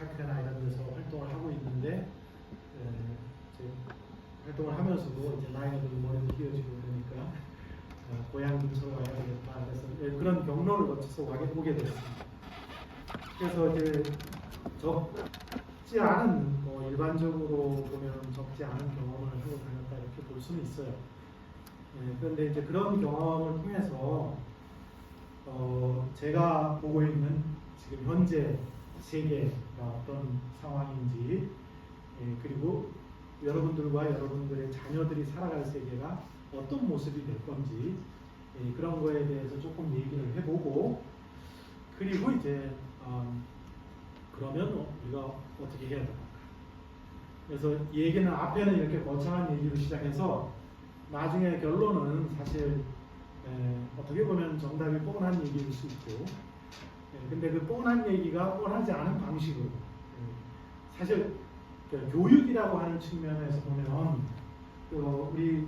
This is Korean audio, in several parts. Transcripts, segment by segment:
카페나 이런 데서 활동을 하고 있는데 이제 활동을 하면서도 이제 나이가 들고 머리도 휘어지고 그러니까 고향 근처로 가야 되겠다. 그래서 그런 경로를 거쳐서 오게 됐습니다. 그래서 이제 적지 않은 일반적으로 보면 적지 않은 경험을 하고 다녔다 이렇게 볼 수는 있어요. 그런데 이제 그런 경험을 통해서 제가 보고 있는 지금 현재 세계가 어떤 상황인지, 그리고 여러분들과 여러분들의 자녀들이 살아갈 세계가 어떤 모습이 될 건지, 그런 거에 대해서 조금 얘기를 해보고, 그리고 이제 그러면 우리가 어떻게 해야 될까? 그래서 이 얘기는 앞에는 이렇게 거창한 얘기로 시작해서 나중에 결론은 사실 어떻게 보면 정답이 뻔한 얘기일 수 있고, 근데 그 뻔한 얘기가 뻔하지 않은 방식으로, 사실 교육이라고 하는 측면에서 보면 우리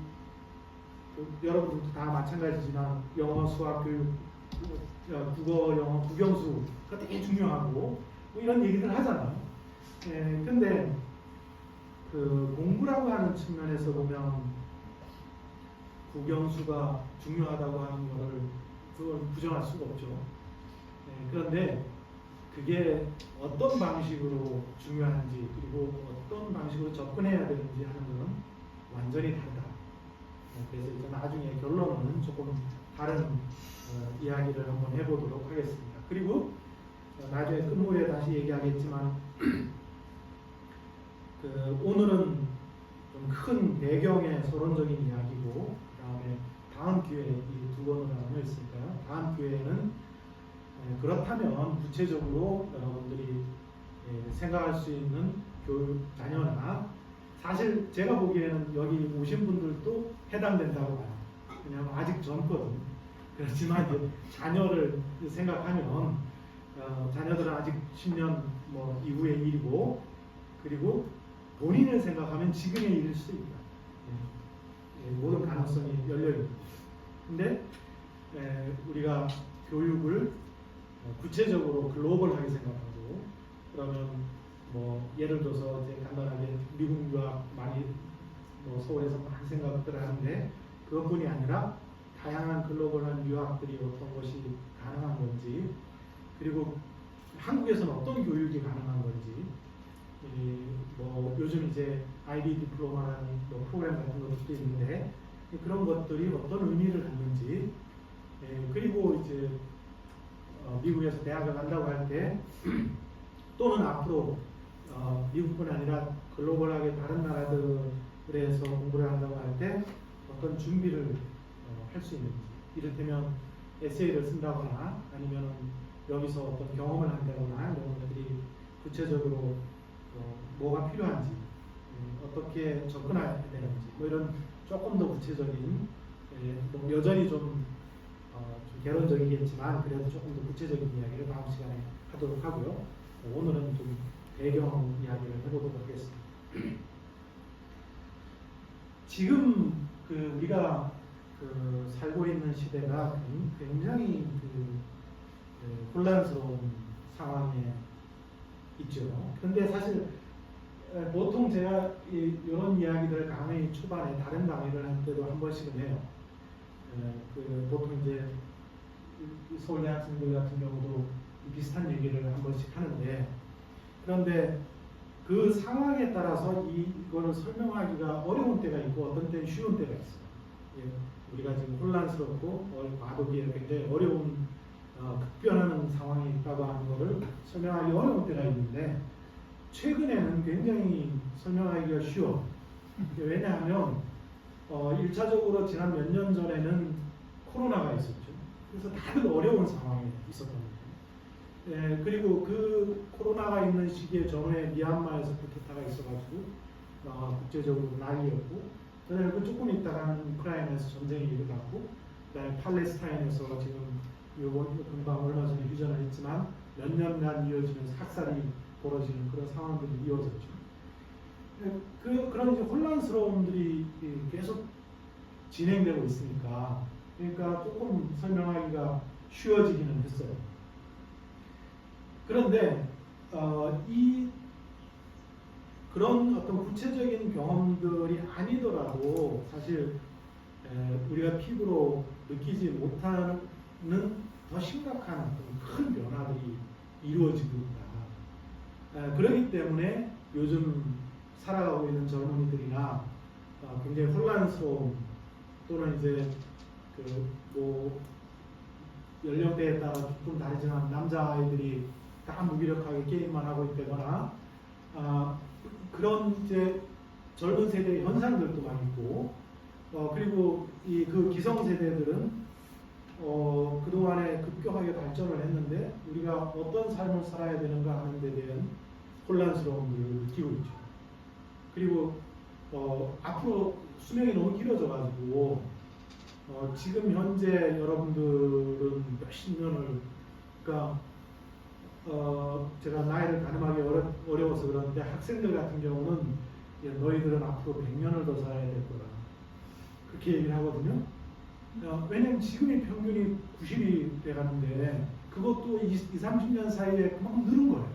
여러분들도 다 마찬가지지만 영어, 수학, 교육, 국어, 영어, 국영수가 되게 중요하고 뭐 이런 얘기들 하잖아요. 근데 그 공부라고 하는 측면에서 보면 국영수가 중요하다고 하는 것을 그걸 부정할 수가 없죠. 그런데 그게 어떤 방식으로 중요한지, 그리고 어떤 방식으로 접근해야 되는지 하는 것은 완전히 다르다. 그래서 이제 나중에 결론은 조금 다른 이야기를 한번 해보도록 하겠습니다. 그리고 나중에 끝물에 다시 얘기하겠지만 오늘은 좀 큰 배경의 서론적인 이야기고, 그 다음에 다음 기회에 이 두 번으로 나눠 있으니까요. 다음 기회에는 그렇다면 구체적으로 여러분들이 생각할 수 있는 교육 자녀나, 사실 제가 보기에는 여기 오신 분들도 해당된다고 봐요. 왜냐하면 아직 젊거든. 그렇지만 이제 자녀를 생각하면 자녀들은 아직 10년 뭐 이후의 일이고, 그리고 본인을 생각하면 지금의 일일 수도 있다. 모든 가능성이 열려있고. 근데 우리가 교육을 구체적으로 글로벌하게 생각하고, 그러면 뭐 예를 들어서 이제 간단하게 미국 유학 많이 서울에서 많이 생각들 하는데, 그것뿐이 아니라 다양한 글로벌한 유학들이 어떤 것이 가능한 건지, 그리고 한국에서는 어떤 교육이 가능한 건지, 뭐 요즘 이제 IB 디플로마라는 프로그램 같은 것도 있는데 그런 것들이 어떤 의미를 갖는지, 그리고 이제 미국에서 대학을 간다고 할 때 또는 앞으로 미국뿐 아니라 글로벌하게 다른 나라들에서 공부를 한다고 할 때 어떤 준비를 할 수 있는지, 이를테면 에세이를 쓴다거나 아니면 여기서 어떤 경험을 한다거나 이런 것들이 구체적으로 뭐가 필요한지, 어떻게 접근해야 되는지, 뭐 이런 조금 더 구체적인, 뭐 여전히 좀 개론적이겠지만 그래도 조금 더 구체적인 이야기를 다음 시간에 하도록 하고요. 오늘은 좀 배경 이야기를 해보도록 하겠습니다. 지금 우리가 살고 있는 시대가 굉장히 혼란스러운 상황에 있죠. 근데 사실 보통 제가 이런 이야기들을 강의 초반에 다른 강의를 할 때도 한 번씩은 해요. 보통 이제 서울대 학생들 같은 경우도 비슷한 얘기를 한 번씩 하는데, 그런데 그 상황에 따라서 이거를 설명하기가 어려운 때가 있고 어떤 때는 쉬운 때가 있어요. 우리가 지금 혼란스럽고 과도기에 굉장히 어려운 급변하는 상황이 있다고 하는 것을 설명하기 어려운 때가 있는데, 최근에는 굉장히 설명하기가 쉬워. 왜냐하면 1차적으로 지난 몇 년 전에는 코로나가 있었죠. 그래서 다들 어려운 상황에 있었던 거예요. 그리고 그 코로나가 있는 시기에 전후에 미얀마에서 쿠데타가 있어가지고 국제적으로 난리였고, 그리고 조금 있다가는 우크라이나에서 전쟁이 일어났고, 그다음에 팔레스타인에서 지금 요번 금방 얼마 전에 휴전을 했지만 몇 년간 이어지면서 학살이 벌어지는 그런 상황들이 이어졌죠. 그런 이제 혼란스러움들이 계속 진행되고 있으니까, 그러니까 조금 설명하기가 쉬워지기는 했어요. 그런데 이 그런 어떤 구체적인 경험들이 아니더라도 사실 우리가 피부로 느끼지 못하는 더 심각한 어떤 큰 변화들이 이루어지고 있다. 그렇기 때문에 요즘 살아가고 있는 젊은이들이나 굉장히 혼란스러운 또는 이제 뭐 연령대에 따라 조금 다르지만 남자아이들이 다 무기력하게 게임만 하고 있다거나 그런 이제 젊은 세대의 현상들도 많이 있고 그리고 그 기성세대들은 그동안에 급격하게 발전을 했는데 우리가 어떤 삶을 살아야 되는가 하는 데 대한 혼란스러움을 느끼고 있죠. 그리고 앞으로 수명이 너무 길어져 가지고 지금 현재 여러분들은 몇십 년을 그러니까 제가 나이를 가늠하기 어려워서 그러는데 학생들 같은 경우는 너희들은 앞으로 100년을 더 살아야 될 거라 그렇게 얘기를 하거든요. 왜냐면 지금의 평균이 90이 돼가는데 그것도 30년 사이에 그만큼 늘은 거예요.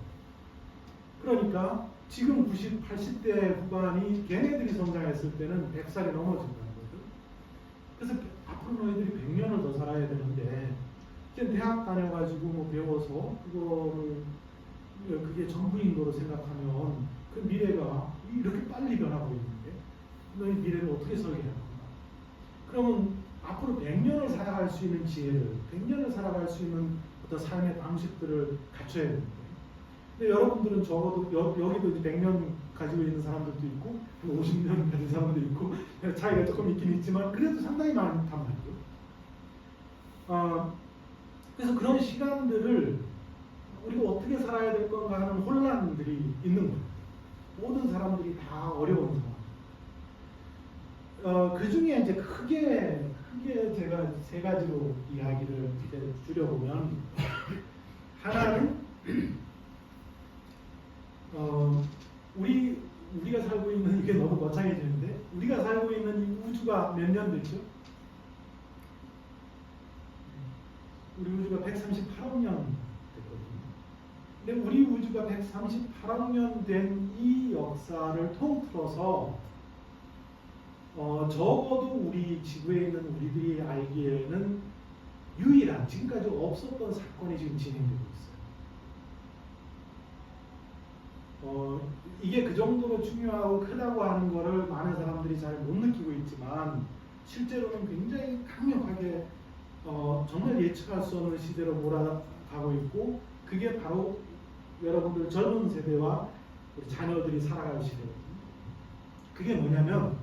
그러니까 지금 90, 80대 후반이 걔네들이 성장했을 때는 100살이 넘어진다는 거죠. 그래서 앞으로 너희들이 100년을 더 살아야 되는데 대학 다녀가지고 뭐 배워서 그게 전부인 거로 생각하면 그 미래가 이렇게 빨리 변하고 있는데 너희 미래를 어떻게 설계할 건가? 그러면 앞으로 100년을 살아갈 수 있는 지혜를, 100년을 살아갈 수 있는 어떤 삶의 방식들을 갖춰야 되는데 근데 여러분들은 적어도 여기도 이제 100년 가지고 있는 사람들도 있고 50년 가진 사람도 있고 차이가 조금 있긴 있지만 그래도 상당히 많단 말이죠. 그래서 그런 시간들을 우리가 어떻게 살아야 될 건가 하는 혼란들이 있는 거예요. 모든 사람들이 다 어려운 상황. 그 중에 이제 크게 제가 세 가지로 이야기를 줄여보면 하나는 우리가 살고 있는 이게 너무 거창해지는데 우리가 살고 있는 이 우주가 몇 년 됐죠? 우리 우주가 138억 년 됐거든요. 근데 우리 우주가 138억 년 된 이 역사를 통틀어서 적어도 우리 지구에 있는 우리들이 알기에는 유일한 지금까지 없었던 사건이 지금 진행되고 있어요. 이게 그 정도로 중요하고 크다고 하는 거를 많은 사람들이 잘 못 느끼고 있지만 실제로는 굉장히 강력하게 정말 예측할 수 없는 시대로 몰아가고 있고 그게 바로 여러분들 젊은 세대와 우리 자녀들이 살아갈 시대거든요. 그게 뭐냐면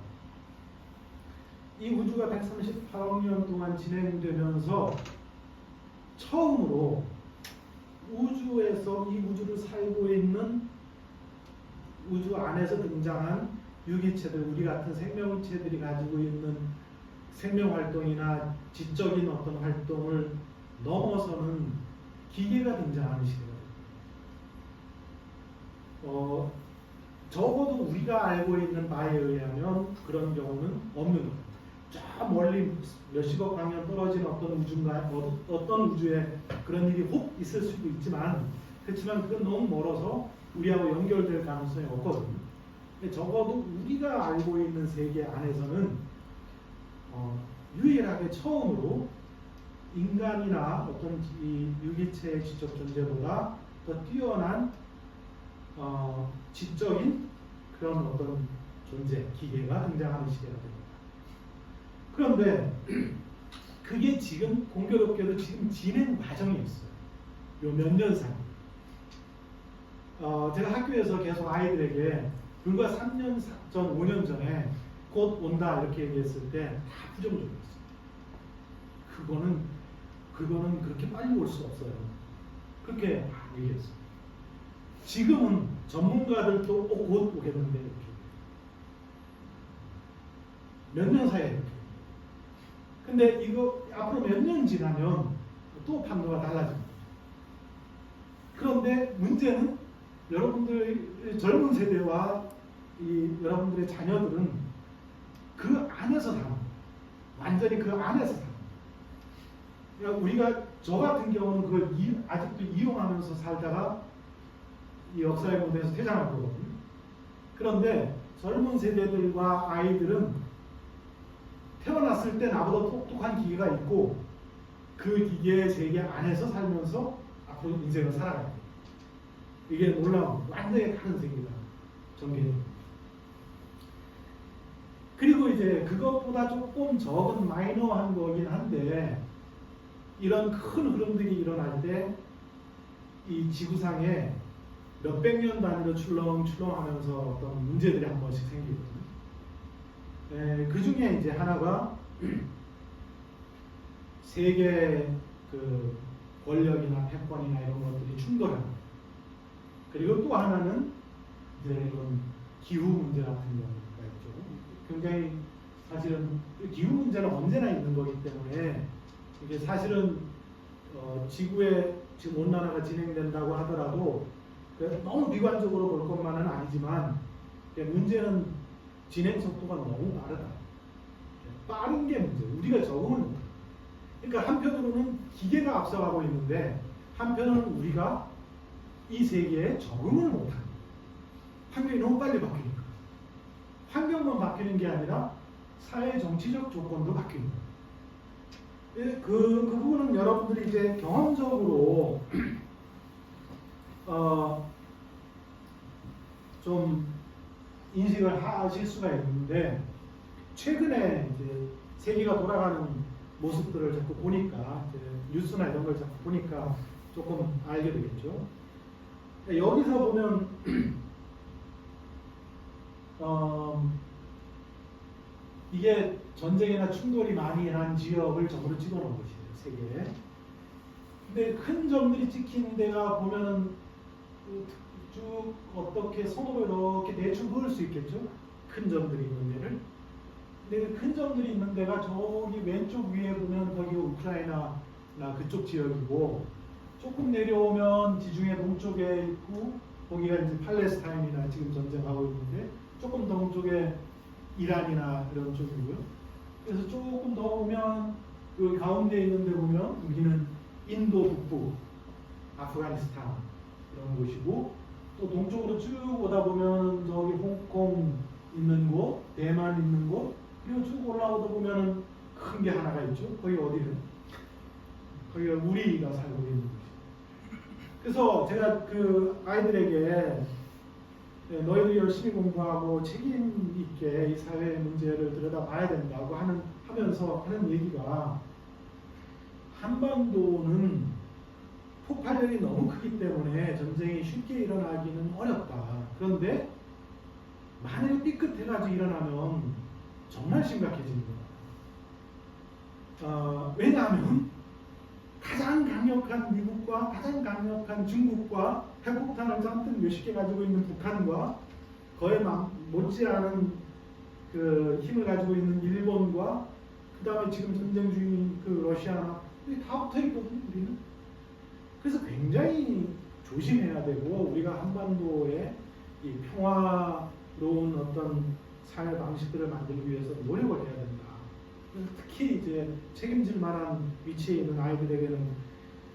이 우주가 138억 년 동안 진행되면서 처음으로 우주에서 이 우주를 살고 있는 우주 안에서 등장한 유기체들, 우리 같은 생명체들이 가지고 있는 생명 활동이나 지적인 어떤 활동을 넘어서는 기계가 등장하는 시대거든요. 적어도 우리가 알고 있는 바에 의하면 그런 경우는 없는 거예요. 저 멀리 몇십억 광년 떨어진 어떤 우주인가 어떤 우주에 그런 일이 혹 있을 수도 있지만 그렇지만 그건 너무 멀어서 우리하고 연결될 가능성이 없거든요. 적어도 우리가 알고 있는 세계 안에서는 유일하게 처음으로 인간이나 어떤 이 유기체의 지적 존재보다 더 뛰어난 지적인 그런 어떤 존재, 기계가 등장하는 시대가 됩니다. 그런데 그게 지금 공교롭게도 지금 진행 과정이 있어요. 요 몇 년 사이. 제가 학교에서 계속 아이들에게 불과 3년 전, 5년 전에 곧 온다 이렇게 얘기했을 때 다 부정적이었어요. 그거는 그렇게 빨리 올 수 없어요. 그렇게 얘기했어요. 지금은 전문가들도 곧 오겠는데 이렇게. 몇 년 사이에 이렇게. 근데 이거 앞으로 몇 년 지나면 또 판도가 달라집니다. 그런데 문제는 여러분들 젊은 세대와 여러분들의 자녀들은 그 안에서 삽니다. 완전히 그 안에서 삽니다. 그러니까 우리가 저 같은 경우는 그걸 아직도 이용하면서 살다가 이 역사의 무대에서 퇴장할 거거든요. 그런데 젊은 세대들과 아이들은 태어났을 때 나보다 똑똑한 기계가 있고 그 기계의 세계 안에서 살면서 앞으로 인생을 살아가야 돼. 이게 놀라운 완전히 다른 세계다. 전개는. 그리고 이제 그것보다 조금 적은 마이너한 거긴 한데 이런 큰 흐름들이 일어날 때 이 지구상에 몇백 년 단위로 출렁출렁하면서 어떤 문제들이 한 번씩 생기거든요. 그 중에 이제 하나가 세계 그 권력이나 패권이나 이런 것들이 충돌하는. 그리고 또 하나는 이제 이런 기후 문제 같은 경우가 있죠. 굉장히 사실은 기후 문제는 언제나 있는 거기 때문에 이게 사실은 지구에 지금 온난화가 진행된다고 하더라도 너무 비관적으로 볼 것만은 아니지만 문제는 진행 속도가 너무 빠르다. 빠른 게 문제. 우리가 적응을 못해. 그러니까 한편으로는 기계가 앞서가고 있는데 한편으로는 우리가 이 세계에 적응을 못하는. 환경이 너무 빨리 바뀌니까. 환경만 바뀌는 게 아니라 사회 정치적 조건도 바뀌는 거예요. 그 부분은 여러분들이 이제 경험적으로 좀 인식을 하실 수가 있는데 최근에 이제 세계가 돌아가는 모습들을 자꾸 보니까 이제 뉴스나 이런 걸 자꾸 보니까 조금 알게 되겠죠. 여기서 보면 이게 전쟁이나 충돌이 많이 난 지역을 전부로 찍어놓은 것이에요, 세계에. 근데 큰 점들이 찍힌 데가 보면은 쭉 어떻게 손으로 이렇게 대충 그을 수 있겠죠? 큰 점들이 있는 데를. 근데 큰 점들이 있는 데가 저기 왼쪽 위에 보면 거기 우크라이나나 그쪽 지역이고 조금 내려오면 지중해 동쪽에 있고 거기가 이제 팔레스타인이나 지금 전쟁하고 있는데 조금 동쪽에 이란이나 이런 쪽이고요. 그래서 조금 더 오면 그 가운데 있는 데 보면 여기는 인도 북부, 아프가니스탄 이런 곳이고 또 동쪽으로 쭉 오다 보면 저기 홍콩 있는 곳, 대만 있는 곳 그리고 쭉 올라오다 보면 큰 게 하나가 있죠. 거기 어디는? 거기가 우리가 살고 있는 곳이에요. 그래서 제가 그 아이들에게 너희들이 열심히 공부하고 책임 있게 이 사회 문제를 들여다봐야 된다고 하면서 하는 얘기가 한반도는 폭발력이 너무 크기 때문에 전쟁이 쉽게 일어나기는 어렵다. 그런데 만약에 삐끗해가지고 일어나면 정말 심각해집니다. 왜냐하면 가장 강력한 미국과 가장 강력한 중국과 핵폭탄을 잔뜩 몇십 개 가지고 있는 북한과 거의 못지않은 그 힘을 가지고 있는 일본과 그 다음에 지금 전쟁 중인 그 러시아나 다 붙어 있거든요, 우리는. 그래서 굉장히 조심해야 되고 우리가 한반도에 이 평화로운 어떤 사회 방식들을 만들기 위해서 노력을 해야 된다. 특히 이제 책임질 만한 위치에 있는 아이들에게는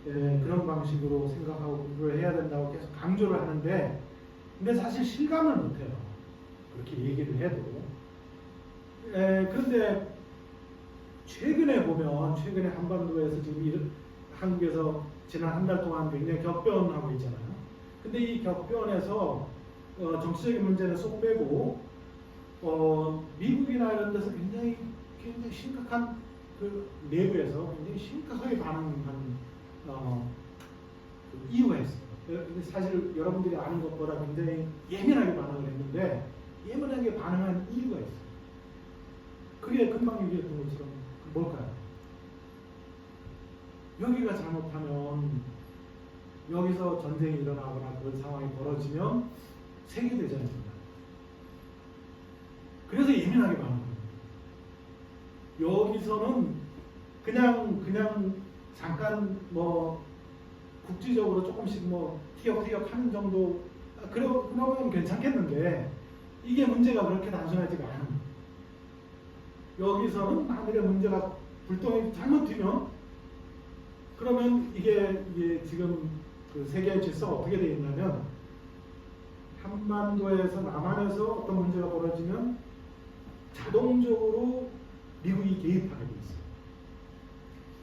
그런 방식으로 생각하고 공부를 해야 된다고 계속 강조를 하는데 근데 사실 실감을 못해요. 그렇게 얘기를 해도. 그런데 최근에 보면 최근에 한반도에서 지금 한국에서 지난 한 달 동안 굉장히 격변하고 있잖아요. 근데 이 격변에서 정치적인 문제는 쏙 빼고 미국이나 이런 데서 굉장히 심각한 그 내부에서 굉장히 심각하게 반응한 그 이유가 있어요. 근데 사실 여러분들이 아는 것보다 굉장히 예민하게 반응을 했는데 예민하게 반응한 이유가 있어요. 그게 금방 얘기했던 것처럼 뭘까요? 여기가 잘못하면 여기서 전쟁이 일어나거나 그런 상황이 벌어지면 세계대전입니다. 그래서 예민하게 반응합니다. 여기서는 그냥 잠깐 뭐 국지적으로 조금씩 뭐 티격태격 하는 정도 그러면 괜찮겠는데 이게 문제가 그렇게 단순하지가 않은. 여기서는 만약에 문제가 불똥이 잘못 튀면 그러면 이게 지금 그 세계의 질서가 어떻게 되어 있냐면 한반도에서 남한에서 어떤 문제가 벌어지면 자동적으로 미국이 개입하게 돼 있어요.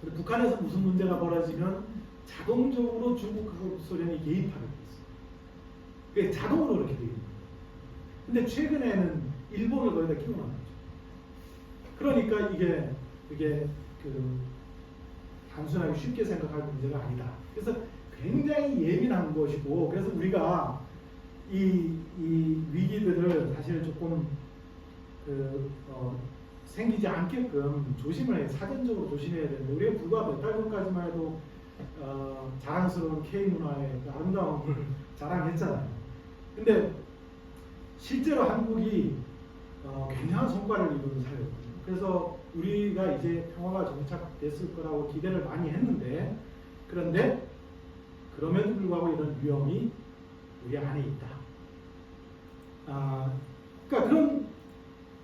그리고 북한에서 무슨 문제가 벌어지면 자동적으로 중국하고 소련이 개입하게 돼 있어요. 그게 자동으로 그렇게 되어 있는 거예요. 근데 최근에는 일본을 거기다 끼워넣은 거죠. 그러니까 이게 그 단순하게 쉽게 생각할 문제가 아니다. 그래서 굉장히 예민한 것이고, 그래서 우리가 이 위기들을 사실 조금 생기지 않게끔 조심을 해요. 사전적으로 조심해야 되는데, 우리가 불과 몇 달 전까지만 해도 자랑스러운 K문화의 그 아름다움을 자랑했잖아요. 근데 실제로 한국이 굉장한 성과를 이룬 사회였거든요. 그래서 우리가 이제 평화가 정착됐을 거라고 기대를 많이 했는데, 그런데 그럼에도 불구하고 이런 위험이 우리 안에 있다. 그러니까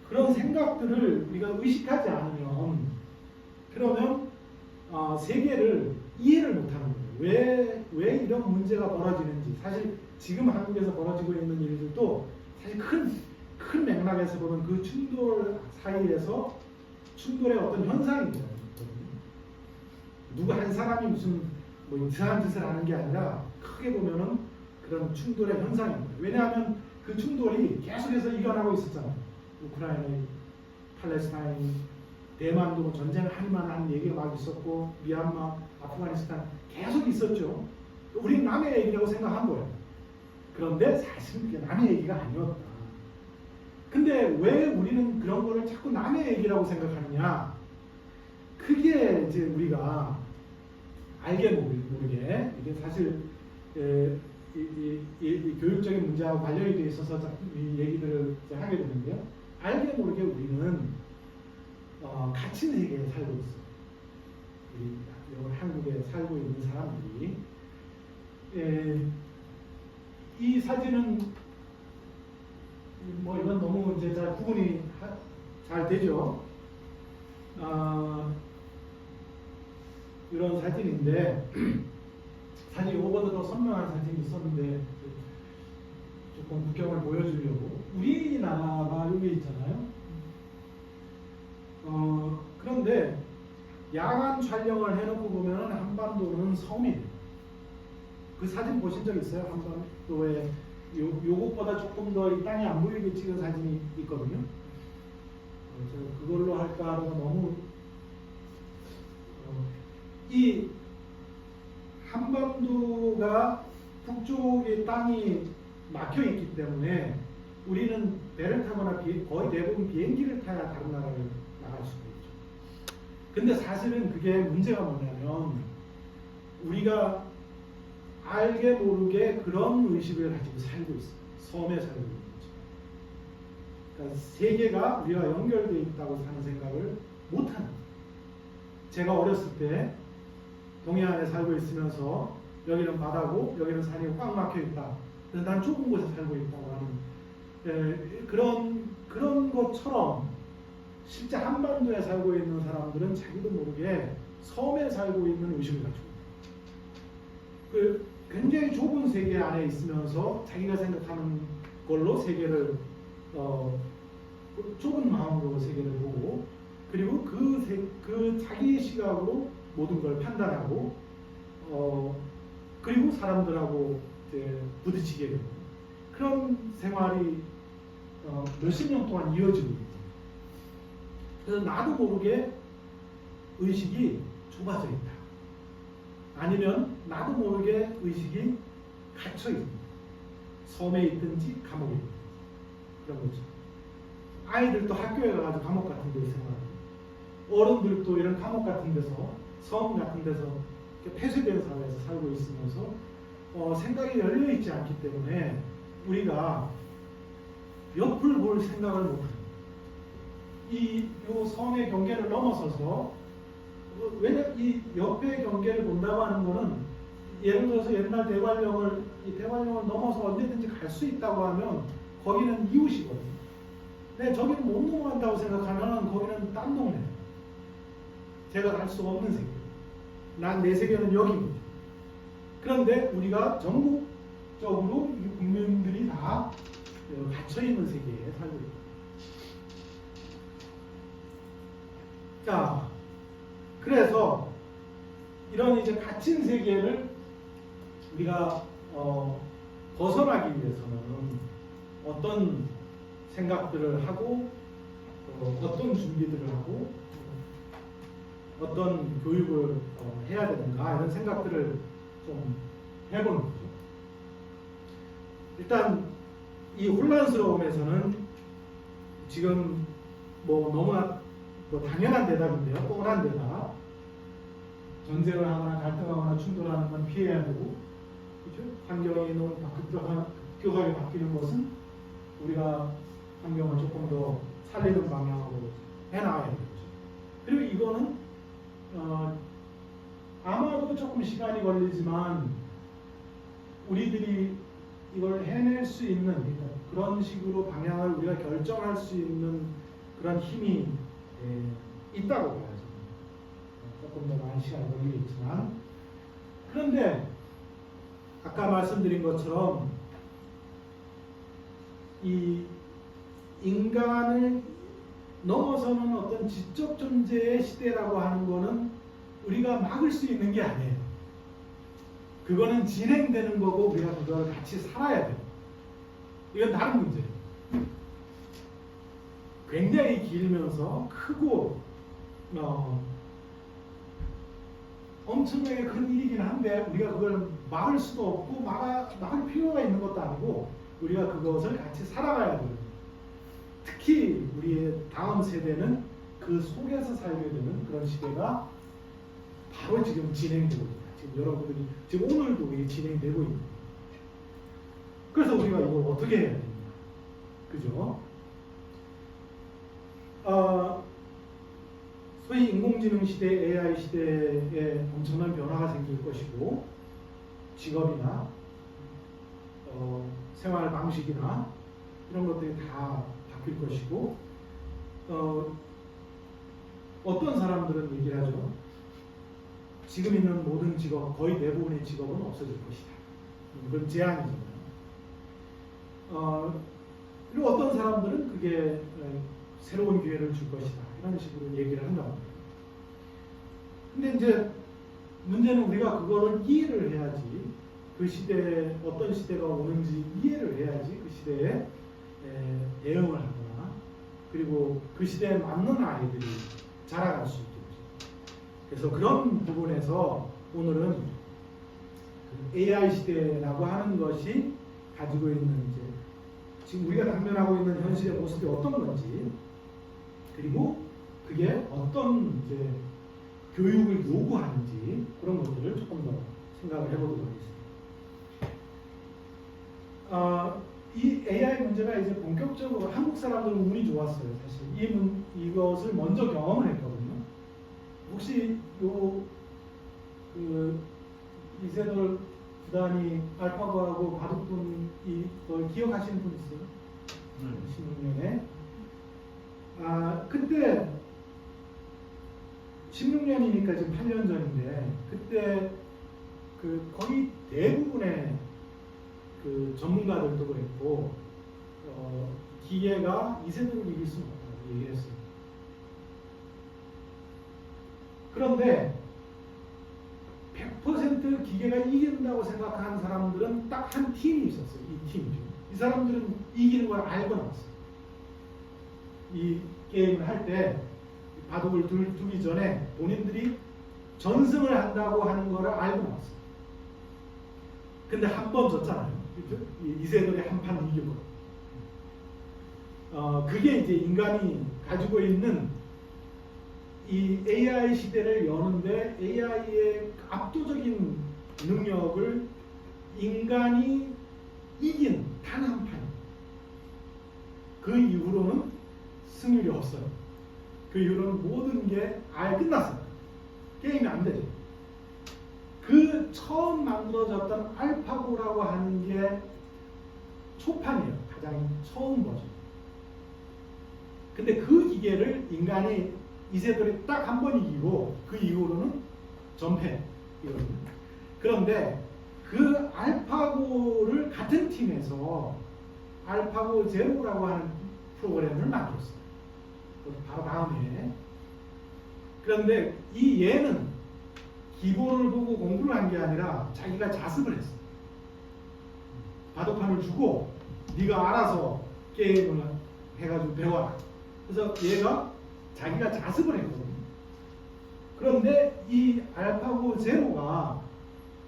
그런 생각들을 우리가 의식하지 않으면, 그러면 세계를 이해를 못하는 거예요. 왜 이런 문제가 벌어지는지. 사실 지금 한국에서 벌어지고 있는 일들도 사실 큰 맥락에서 보면 그 충돌 사이에서 충돌의 어떤 현상입니다. 누구 한 사람이 무슨 뭐 이상한 짓을 하는 게 아니라 크게 보면은 그런 충돌의 현상입니다. 왜냐하면 그 충돌이 계속해서 일어나고 있었잖아요. 우크라이나, 팔레스타인, 대만도 전쟁을 할 만한 얘기가 막 있었고, 미얀마, 아프가니스탄 계속 있었죠. 우리는 남의 얘기라고 생각한 거예요. 그런데 사실 그게 남의 얘기가 아니었다. 근데 왜 우리는 그런 거를 자꾸 남의 얘기라고 생각하느냐? 그게 이제 우리가 알게 모르게, 이게 사실 이 교육적인 문제하고 관련이 되어 있어서 이 얘기들을 이제 하게 되는데요. 알게 모르게 우리는 갇힌 세계에 살고 있어요. 우리 한국에 살고 있는 사람들이. 이 사진은 뭐 이건 너무 이제 잘 구분이 잘 되죠. 이런 사진인데, 사진 이거보다 더 선명한 사진이 있었는데 조금 국경을 보여주려고. 우리나라가 여기 있잖아요. 그런데 야간 촬영을 해놓고 보면 한반도는 섬이에요. 그 사진 보신 적 있어요? 한반도에 요것보다 조금 더 이 땅이 안 보이게 찍은 사진이 있거든요. 제가 그걸로 할까 하다가 너무 이 한반도가 북쪽의 땅이 막혀 있기 때문에 우리는 배를 타거나 거의 대부분 비행기를 타야 다른 나라를 나갈 수가 있죠. 근데 사실은 그게 문제가 뭐냐면, 우리가 알게 모르게 그런 의식을 가지고 살고 있어요. 섬에 살고 있는 거죠. 그러니까 세계가 우리가 연결되어 있다고 사는 생각을 못하는 거예요. 제가 어렸을 때 동해안에 살고 있으면서 여기는 바다고 여기는 산이 꽉 막혀 있다. 그래서 난 좁은 곳에 살고 있다고 하는 그런 것처럼, 실제 한반도에 살고 있는 사람들은 자기도 모르게 섬에 살고 있는 의식을 가지고 있어요. 굉장히 좁은 세계 안에 있으면서 자기가 생각하는 걸로 세계를 좁은 마음으로 세계를 보고, 그리고 그 자기의 시각으로 모든 걸 판단하고, 그리고 사람들하고 이제 부딪히게 되고, 그런 생활이 몇십 년 동안 이어지고 있죠. 그래서 나도 모르게 의식이 좁아져 있다. 아니면 나도 모르게 의식이 갇혀 있는, 섬에 있든지 감옥에 있든지 그런 거죠. 아이들도 학교에 가가지고 감옥 같은 데서 생활하고, 어른들도 이런 감옥 같은 데서, 섬 같은 데서 폐쇄된 사회에서 살고 있으면서 생각이 열려 있지 않기 때문에 우리가 옆을 볼 생각을 못합니다. 요 섬의 경계를 넘어서서, 왜냐 이 옆의 경계를 본다고 하는 거는, 예를 들어서 옛날 대관령을 넘어서 언제든지 갈 수 있다고 하면 거기는 이웃이거든요. 근데 저기는 못 넘어간다고 생각하면 거기는 딴 동네, 제가 갈 수 없는 세계, 난 내 세계는 여기입니다. 그런데 우리가 전국 적으로 국민들이 다 갇혀 있는 세계에 살고 있다. 자, 그래서 이런 이제 갇힌 세계를 우리가 벗어나기 위해서는 어떤 생각들을 하고 어떤 준비들을 하고 어떤 교육을 해야 되는가 이런 생각들을 좀 해보는 거죠. 일단 이 혼란스러움에서는 지금 뭐 너무나 당연한 대답인데요. 뻔한 대답. 전쟁을 하거나 갈등하거나 충돌하는 건 피해야 되고, 그렇죠? 환경이 너무 급격하게 바뀌는 것은 우리가 환경을 조금 더 살리는 방향으로 해나가야 되죠. 그리고 이거는 아마도 조금 시간이 걸리지만 우리들이 이걸 해낼 수 있는, 그러니까 그런 식으로 방향을 우리가 결정할 수 있는 그런 힘이 있다고 봐야죠. 조금 더 많은 시간이 걸리겠지만, 그런데 아까 말씀드린 것처럼 이 인간을 넘어서는 어떤 지적 존재의 시대라고 하는 거는 우리가 막을 수 있는 게 아니에요. 그거는 진행되는 거고 우리가 그걸 같이 살아야 돼요. 이건 다른 문제예요. 굉장히 길면서 크고 엄청나게 큰 일이긴 한데 우리가 그걸 막을 수도 없고 막을 필요가 있는 것도 아니고 우리가 그것을 같이 살아가야 돼요. 특히 우리의 다음 세대는 그 속에서 살게 되는 그런 시대가 바로 지금 진행되고 있다. 지금 여러분들이 지금 오늘도 이게 진행되고 있는 거예요. 그래서 우리가 이걸 어떻게 해야 됩니까? 그죠? 소위 인공지능 시대, AI 시대에 엄청난 변화가 생길 것이고 직업이나 생활 방식이나 이런 것들이 다 바뀔 것이고 어떤 사람들은 얘기를 하죠. 지금 있는 모든 직업, 거의 대부분의 직업은 없어질 것이다. 그건 제한이잖아요. 그리고 어떤 사람들은 그게 새로운 기회를 줄 것이다. 이런 식으로 얘기를 한다고 합니다. 근데 이제 문제는 우리가 그거를 이해를 해야지, 그 시대에 어떤 시대가 오는지 이해를 해야지 그 시대에 대응을 하거나 그리고 그 시대에 맞는 아이들이 자라갈 수 있겠죠. 그래서 그런 부분에서 오늘은 그 AI 시대라고 하는 것이 가지고 있는 이제 지금 우리가 당면하고 있는 현실의 모습이 어떤 건지, 그리고 그게 어떤 이제 교육을 요구하는지 그런 것들을 조금 더 생각을 해보도록 하겠습니다. 이 AI 문제가 이제 본격적으로 한국 사람들은 운이 좋았어요. 사실 이것을 먼저 경험을 했거든요. 혹시 이세돌 부단이 알파고하고 바둑분 이걸 기억하시는 분 있어요? 16년에 그때 16년이니까 지금 8년 전인데 그때 그 거의 대부분의 그 전문가들도 그랬고 기계가 이세돌을 이길 수는 없다고 얘기했어요. 그런데 100% 기계가 이긴다고 생각하는 사람들은 딱 한 팀이 있었어요. 이 팀 중. 이 사람들은 이기는 걸 알고 나왔어요. 이 게임을 할 때 바둑을 두기 전에 본인들이 전승을 한다고 하는 거를 알고 나왔어요. 근데 한 번 졌잖아요. 그렇죠? 이세돌이 한 판 이기고. 그게 이제 인간이 가지고 있는 이 AI 시대를 여는데 AI의 압도적인 능력을 인간이 이긴 단 한 판. 그 이후로는 승률이 없어요. 그 이후로는 모든 게 아예 끝났어요. 게임이 안 되죠. 그 처음 만들어졌던 알파고라고 하는 게 초판이에요. 가장 처음 버전. 근데 그 기계를 인간이 이세돌이 딱 한 번 이기고 그 이후로는 전패 이거든요. 그런데 그 알파고를 같은 팀에서 알파고 제로라고 하는 프로그램을 만들었어요. 바로 다음에. 그런데 이 얘는 기본을 보고 공부를 한 게 아니라 자기가 자습을 했어요. 바둑판을 주고 네가 알아서 게임을 해가지고 배워라. 그래서 얘가 자기가 자습을 했거든요. 그런데 이 알파고 제로가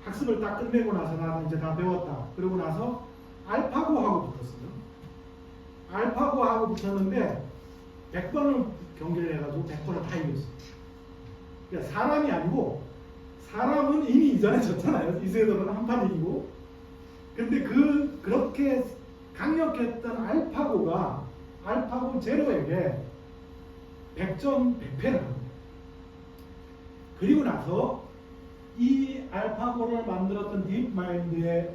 학습을 딱 끝내고 나서 나는 이제 다 배웠다. 그러고 나서 알파고하고 붙었어요. 알파고하고 붙었는데 100번을 경기를 해가지고 100번을 다 이겼어요. 그러니까 사람이 아니고 사람은 이미 이전에 졌잖아요. 이세돌은 한 판 이기고. 근데 그렇게 강력했던 알파고가 알파고 제로에게 100점 100패를 합니다. 그리고 나서 이 알파고를 만들었던 딥마인드의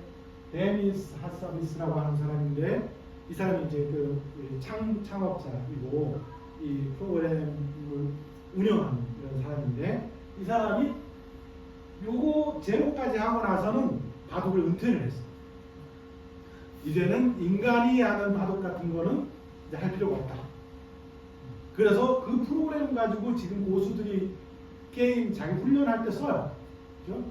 데니스 하사비스라고 하는 사람인데 이 사람이 이제 그 창업자이고 이 프로그램을 운영하는 그런 사람인데 이 사람이 요거 제로까지 하고 나서는 바둑을 은퇴를 했어요. 이제는 인간이 하는 바둑 같은 거는 이제 할 필요가 없다. 그래서 그 프로그램 가지고 지금 고수들이 게임 자기 훈련할 때 써요. 그죠?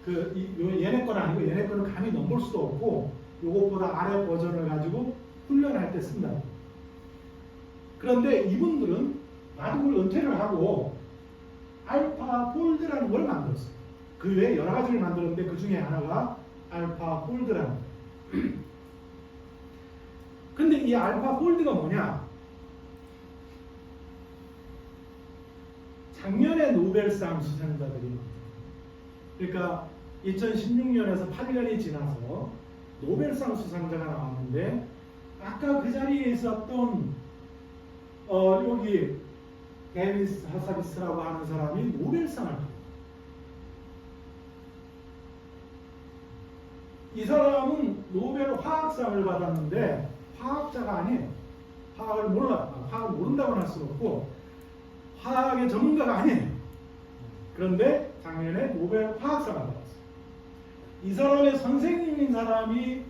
얘네 건 아니고 얘네 거는 감히 넘볼 수도 없고 요것보다 아래 버전을 가지고 훈련할 때 쓴다. 그런데 이분들은 바둑을 은퇴를 하고 알파폴드라는 걸 만들었어요. 그 외에 여러 가지를 만들었는데 그 중에 하나가 알파폴드라는 거예요. 근데 이 알파폴드가 뭐냐? 작년에 노벨상 수상자들이, 그러니까 2016년에서 8년이 지나서 노벨상 수상자가 나왔는데 아까 그 자리에 있었던 여기 데니스 하사비스라고 하는 사람이 노벨상을 받았어요. 이 사람은 노벨 화학상을 받았는데 화학자가 아니에요. 화학을 몰라. 화학을 모른다고는 할 수는 없고 화학의 전문가가 아니에요. 그런데 작년에 노벨 화학상을 받았어요. 이 사람의 선생님인 사람이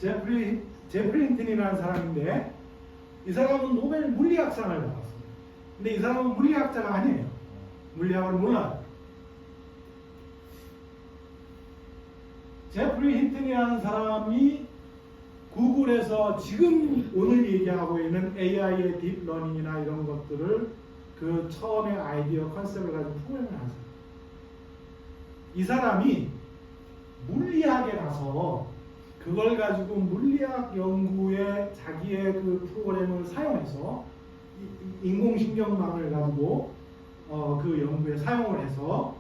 제프리 힌튼이라는 사람인데 이 사람은 노벨 물리학상을 받았어요. 근데 이 사람은 물리학자가 아니에요. 물리학을 몰라요. 제프리 힌튼이라는 사람이 구글에서 지금 오늘 얘기하고 있는 AI의 딥러닝이나 이런 것들을 그 처음에 아이디어 컨셉을 가지고 프로그램을 하세요. 이 사람이 물리학에 가서 그걸 가지고 물리학 연구에 자기의 그 프로그램을 사용해서 인공신경망을 가지고 그 연구에 사용을 해서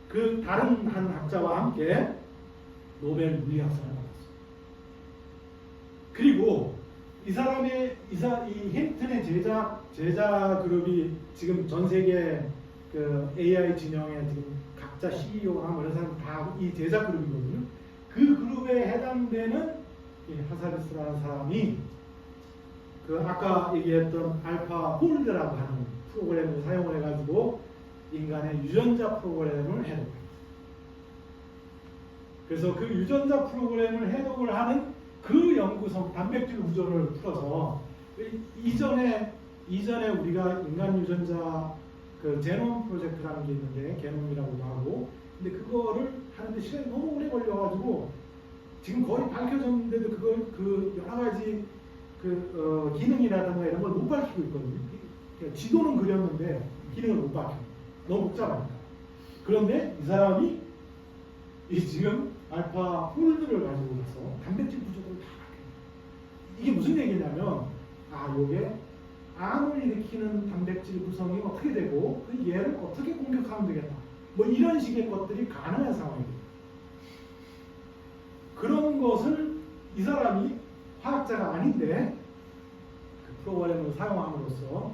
그 다른 한 학자와 함께 노벨 물리학상을 받았어요. 그리고 이 사람의 이 힌튼의 제자 그룹이 지금 전 세계 그 AI 진영의 지금 각자 CEO나 뭐 이런 사람 다 이 제자 그룹이거든요. 그 그룹에 해당되는 이 하사비스라는 사람이 그 아까 얘기했던 알파 폴드라고 하는 프로그램을 사용을 해가지고 인간의 유전자 프로그램을 해독합니다. 그래서 그 유전자 프로그램을 해독을 하는 그 연구성 단백질 구조를 풀어서 이전에 우리가 인간 유전자 그 제놈 프로젝트라는 게 있는데 게놈이라고도 하고 근데 그거를 하는데 시간이 너무 오래 걸려가지고 지금 거의 밝혀졌는데도 그걸 그 여러 가지 그 기능이라든가 이런 걸 못 밝히고 있거든요. 그러니까 지도는 그렸는데 기능을 못 밝혀. 너무 복잡하니까. 그런데 이 사람이 지금 알파 폴드를 가지고 가서 단백질 구조를 다 밝혀요. 이게 무슨 얘기냐면 요게 암을 일으키는 단백질 구성이 어떻게 되고 그 얘를 어떻게 공격하면 되겠다. 뭐 이런 식의 것들이 가능한 상황입니다. 그런 것을 이 사람이 화학자가 아닌데 그 프로그램을 사용함으로써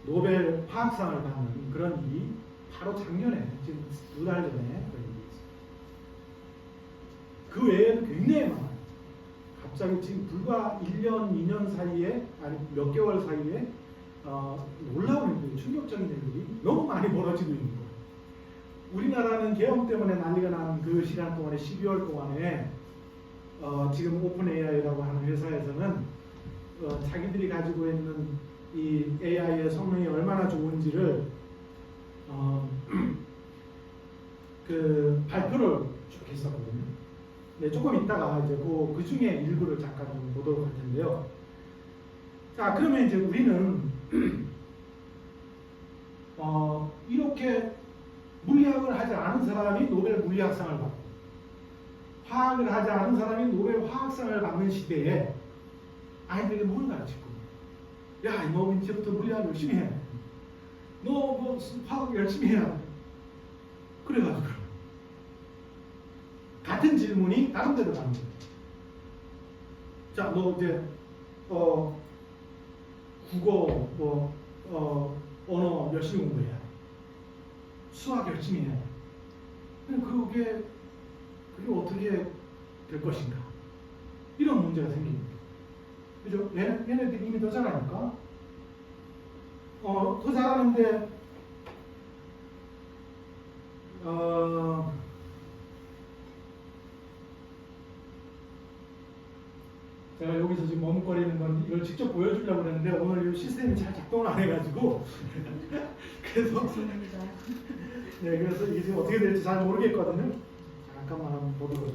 노벨 화학상을 받는 그런 일이 바로 작년에 지금 2달 전에 그런 일이 있습니다. 그 외에도 굉장히 많아요. 갑자기 지금 불과 1년, 2년 사이에 아니 몇 개월 사이에 놀라운 일들이 충격적인 일들이 너무 많이 벌어지고 있는 거예요. 우리나라는 계엄 때문에 난리가 난 그 시간 동안에 12월 동안에 지금 오픈 AI라고 하는 회사에서는 자기들이 가지고 있는 이 AI의 성능이 얼마나 좋은지를 그 발표를 쭉 했었거든요. 네, 조금 있다가 이제 그 중에 일부를 잠깐 좀 보도록 할 텐데요. 자, 그러면 이제 우리는 이렇게 물리학을 하지 않은 사람이 노벨 물리학상을 받고 화학을 하지 않은 사람이 노벨 화학상을 받는 시대에 아이들에게 뭘 가르칠 겁니까? 야, 너 이제부터 물리학 열심히 해. 너 뭐 화학 열심히 해야 돼. 그래가지고 같은 질문이 다른 데로 가는 거예요. 자, 너 이제 국어 언어 열심히 공부해야 돼. 수학 열심히 해야 돼. 그게 어떻게 될 것인가? 이런 문제가 생깁니다. 그죠? 얘네들이 이미 더 잘하니까. 더 잘하는데, 제가 여기서 지금 머뭇거리는 건 이걸 직접 보여주려고 했는데 오늘 이 시스템이 잘 작동을 안 해가지고 그래서 네, 그래서 이게 지금 어떻게 될지 잘 모르겠거든요. 잠깐만 한번 보도록.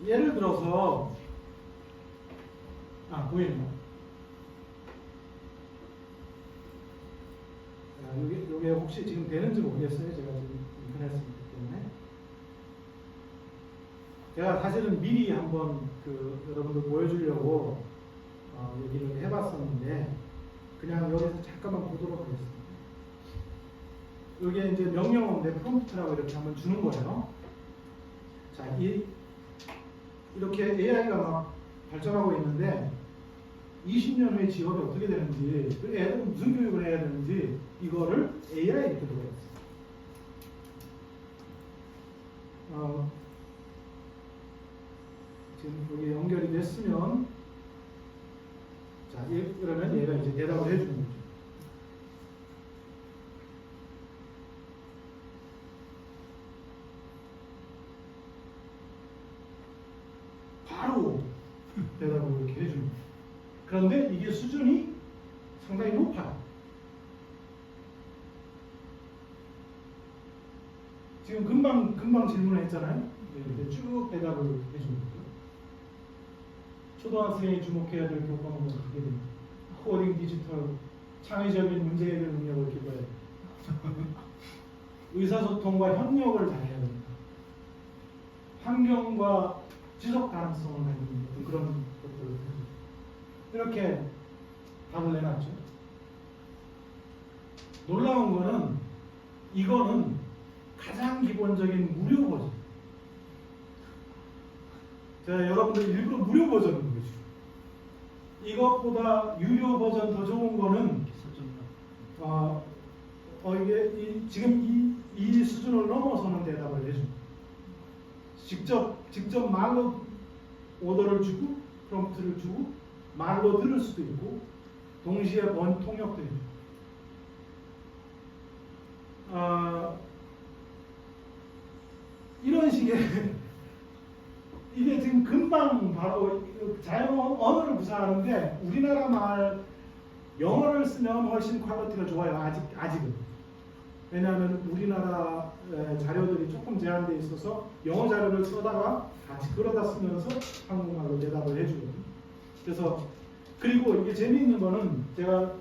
예를 들어서 보이네요. 요게 혹시 지금 되는지 모르겠어요. 제가 지금 인터넷을 있기 때문에. 제가 사실은 미리 한번 여러분들 보여주려고 얘기를 해봤었는데 그냥 여기서 잠깐만 보도록 하겠습니다. 이게 이제 명령 내 프롬프트라고 이렇게 한번 주는 거예요. 자, 이렇게 AI가 막 발전하고 있는데 20년 후에 직업이 어떻게 되는지, 애들은 무슨 교육을 해야 되는지 이거를 AI에 이렇게 물어봤어요. 지금 여기 연결이 됐으면 자, 그러면 얘가 이제 대답을 해주는 거죠. 바로 대답을 이렇게 해주는 거죠. 그런데 이게 수준이 상당히 높아요. 지금 금방 질문을 했잖아요. 네, 쭉 대답을 해주는 거죠. 초등학생이 주목해야 될 교과목은 그게 됩니다. 코딩, 디지털, 창의적인 문제 해결 능력을 기부해야 됩니다. 의사소통과 협력을 잘해야 됩니다. 환경과 지속 가능성을 가지는 그런 것들을 이렇게 답을 내놨죠. 놀라운 거는 이거는 가장 기본적인 무료 버전. 제가 여러분들 일부러 무료 버전을 보여주죠. 이것보다 유료 버전 더 좋은 거는 이게 지금 이 수준을 넘어서는 대답을 해줍니다. 직접 말로 오더를 주고 프롬프트를 주고 말로 들을 수도 있고 동시에 통역도 해줍니다. 이런 식의 이게 지금 금방 바로 자연 언어를 구사하는데 우리나라 말 영어를 쓰면 훨씬 퀄리티가 좋아요. 아직은. 왜냐하면 우리나라 자료들이 조금 제한되어 있어서 영어 자료를 써다가 같이 끌어다 쓰면서 한국말로 대답을 해주거든요. 그래서 그리고 이게 재미있는 거는 제가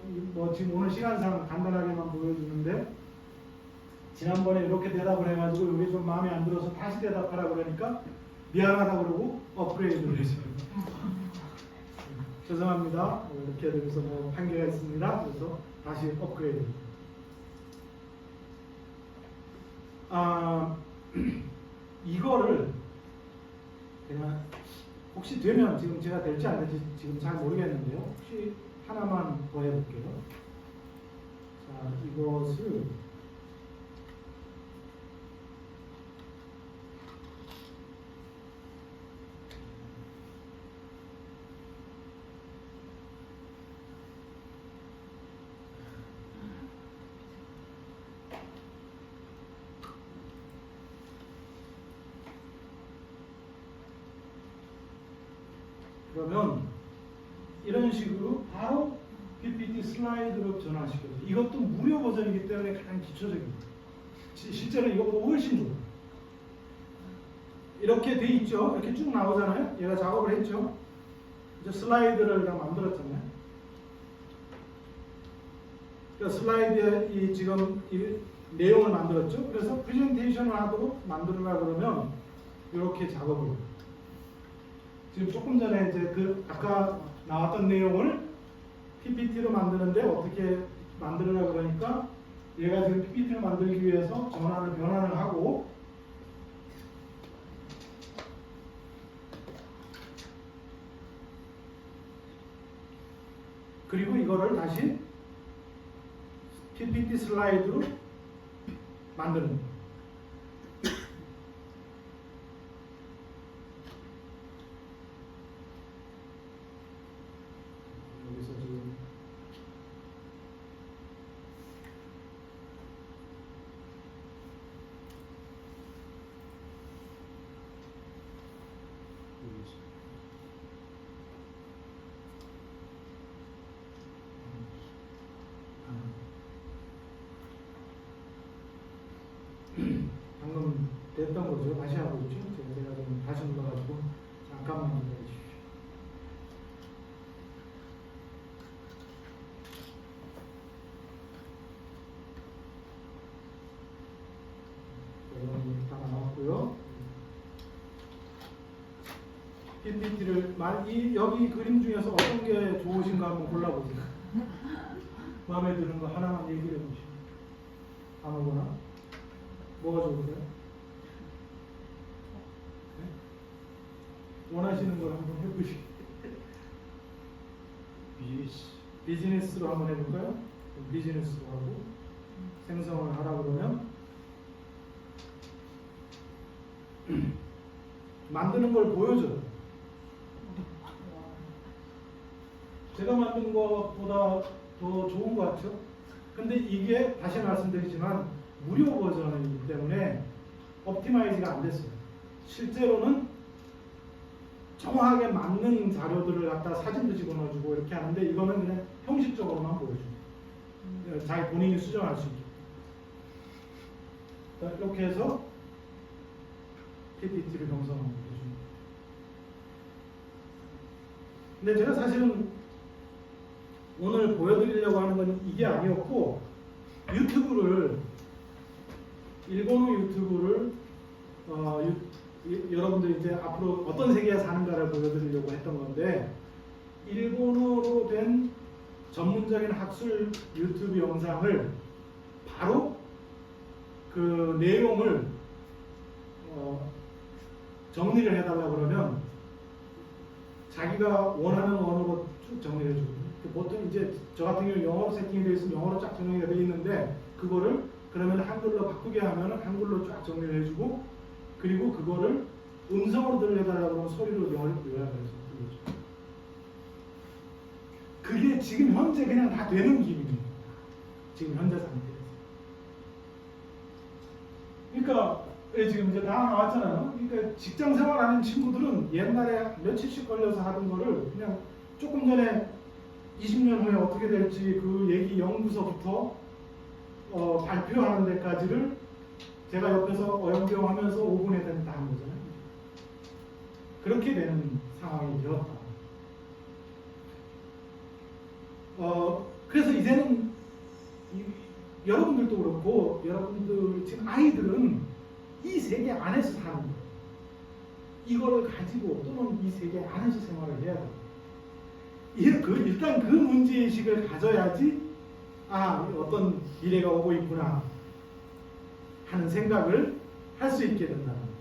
지금 오늘 시간상 간단하게만 보여주는데 지난번에 이렇게 대답을 해가지고 이게 좀 마음에 안 들어서 다시 대답하라 그러니까 미안하다 그러고 업그레이드를 해줘요. 죄송합니다. 이렇게 되면서 한계가 있습니다. 그래서 다시 업그레이드. 이거를 그냥 혹시 되면 지금 제가 될지 안 될지 지금 잘 모르겠는데요. 혹시 하나만 더 해볼게요. 자, 이것을 그러면 이런 식으로 바로 PPT 슬라이드로 전환시켜요. 이것도 무료 버전이기 때문에 가장 기초적입니다. 실제로 이것보다 훨씬 좋아요. 이렇게 돼 있죠. 이렇게 쭉 나오잖아요. 얘가 작업을 했죠. 이제 슬라이드를 다 만들었잖아요. 그러니까 슬라이드에 지금 이 내용을 만들었죠. 그래서 프레젠테이션을 하도록 만들으려고 그러면 이렇게 작업을 해요. 지금 조금 전에 이제 그 아까 나왔던 내용을 PPT로 만드는데 어떻게 만들으려고 그러니까 얘가 지금 PPT를 만들기 위해서 변환을 하고 그리고 이거를 다시 PPT 슬라이드로 만드는 거예요. 여기서 지금 방금 됐던 거죠. 다시 하고 있죠. 제가 좀 다시 눌러가지고 잠깐만 기다려주십시오. 다 나왔고요. PPT를 여기 그림 중에서 어떤 게 좋으신가 한번 골라보세요. 마음에 드는 거 하나만 얘기해 보시죠. 아무거나. 뭐가 좋으세요? 네? 원하시는 걸 한번 해보시죠. 비즈니스로 한번 해볼까요? 비즈니스로 하고 생성을 하라 그러면 만드는 걸 보여줘요. 제가 만든 것보다 더 좋은 것 같죠? 근데 이게 다시 말씀드리지만 무료 버전이기 때문에 옵티마이즈가 안 됐어요. 실제로는 정확하게 맞는 자료들을 갖다 사진도 집어넣어주고 이렇게 하는데 이거는 그냥 형식적으로만 보여줍니다. 자기 본인이 수정할 수 있게. 이렇게 해서 PPT를 형성하는 거죠. 근데 제가 사실은 오늘 보여드리려고 하는 건 이게 아니었고 유튜브를 일본어 유튜브를 여러분들이 이제 앞으로 어떤 세계에 사는가를 보여드리려고 했던 건데 일본어로 된 전문적인 학술 유튜브 영상을 바로 그 내용을 정리를 해달라 그러면 자기가 원하는 언어로 쭉 정리해 주거든요. 보통 이제 저 같은 경우 영어로 세팅이 되어 있으면 영어로 쫙 정리가 되어 있는데 그거를 그러면 한글로 바꾸게 하면 한글로 쫙 정리를 해주고 그리고 그거를 음성으로 들려달라고 그러면 소리로 요약을 해서 들려줘요. 그게 지금 현재 그냥 다 되는 기능입니다. 지금 현재 상태에서. 그러니까 지금 이제 다 나왔잖아요. 그러니까 직장 생활하는 친구들은 옛날에 며칠씩 걸려서 하던 거를 그냥 조금 전에 20년 후에 어떻게 될지 그 얘기 연구서부터 발표하는 데까지를 제가 옆에서 어영부영 하면서 5분에 다 한 거잖아요. 그렇게 되는 상황이 되었다. 그래서 이제는 여러분들도 그렇고 여러분들 지금 아이들은 이 세계 안에서 사는 거예요. 이거를 가지고 또는 이 세계 안에서 생활을 해야 돼요. 일단 그 문제의식을 가져야지 어떤 미래가 오고 있구나 하는 생각을 할 수 있게 된다는 거예요.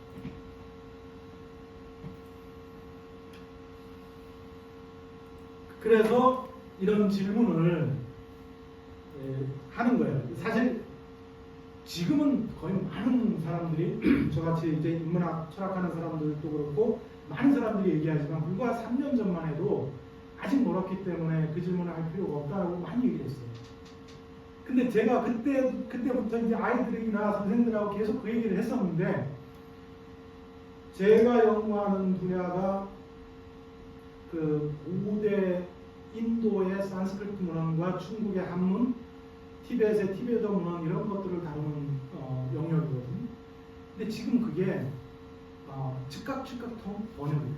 그래서 이런 질문을 하는 거예요. 사실 지금은 거의 많은 사람들이 저같이 이제 인문학 철학하는 사람들도 그렇고 많은 사람들이 얘기하지만 불과 3년 전만 해도 아직 멀었기 때문에 그 질문을 할 필요가 없다고 많이 얘기했어요. 근데 제가 그때부터 이제 아이들이나 선생님들하고 계속 그 얘기를 했었는데 제가 연구하는 분야가 그 고대 인도의 산스크리트 문헌과 중국의 한문, 티벳의 티베터 문헌 이런 것들을 다루는 영역이거든요. 근데 지금 그게 즉각 번역이에요.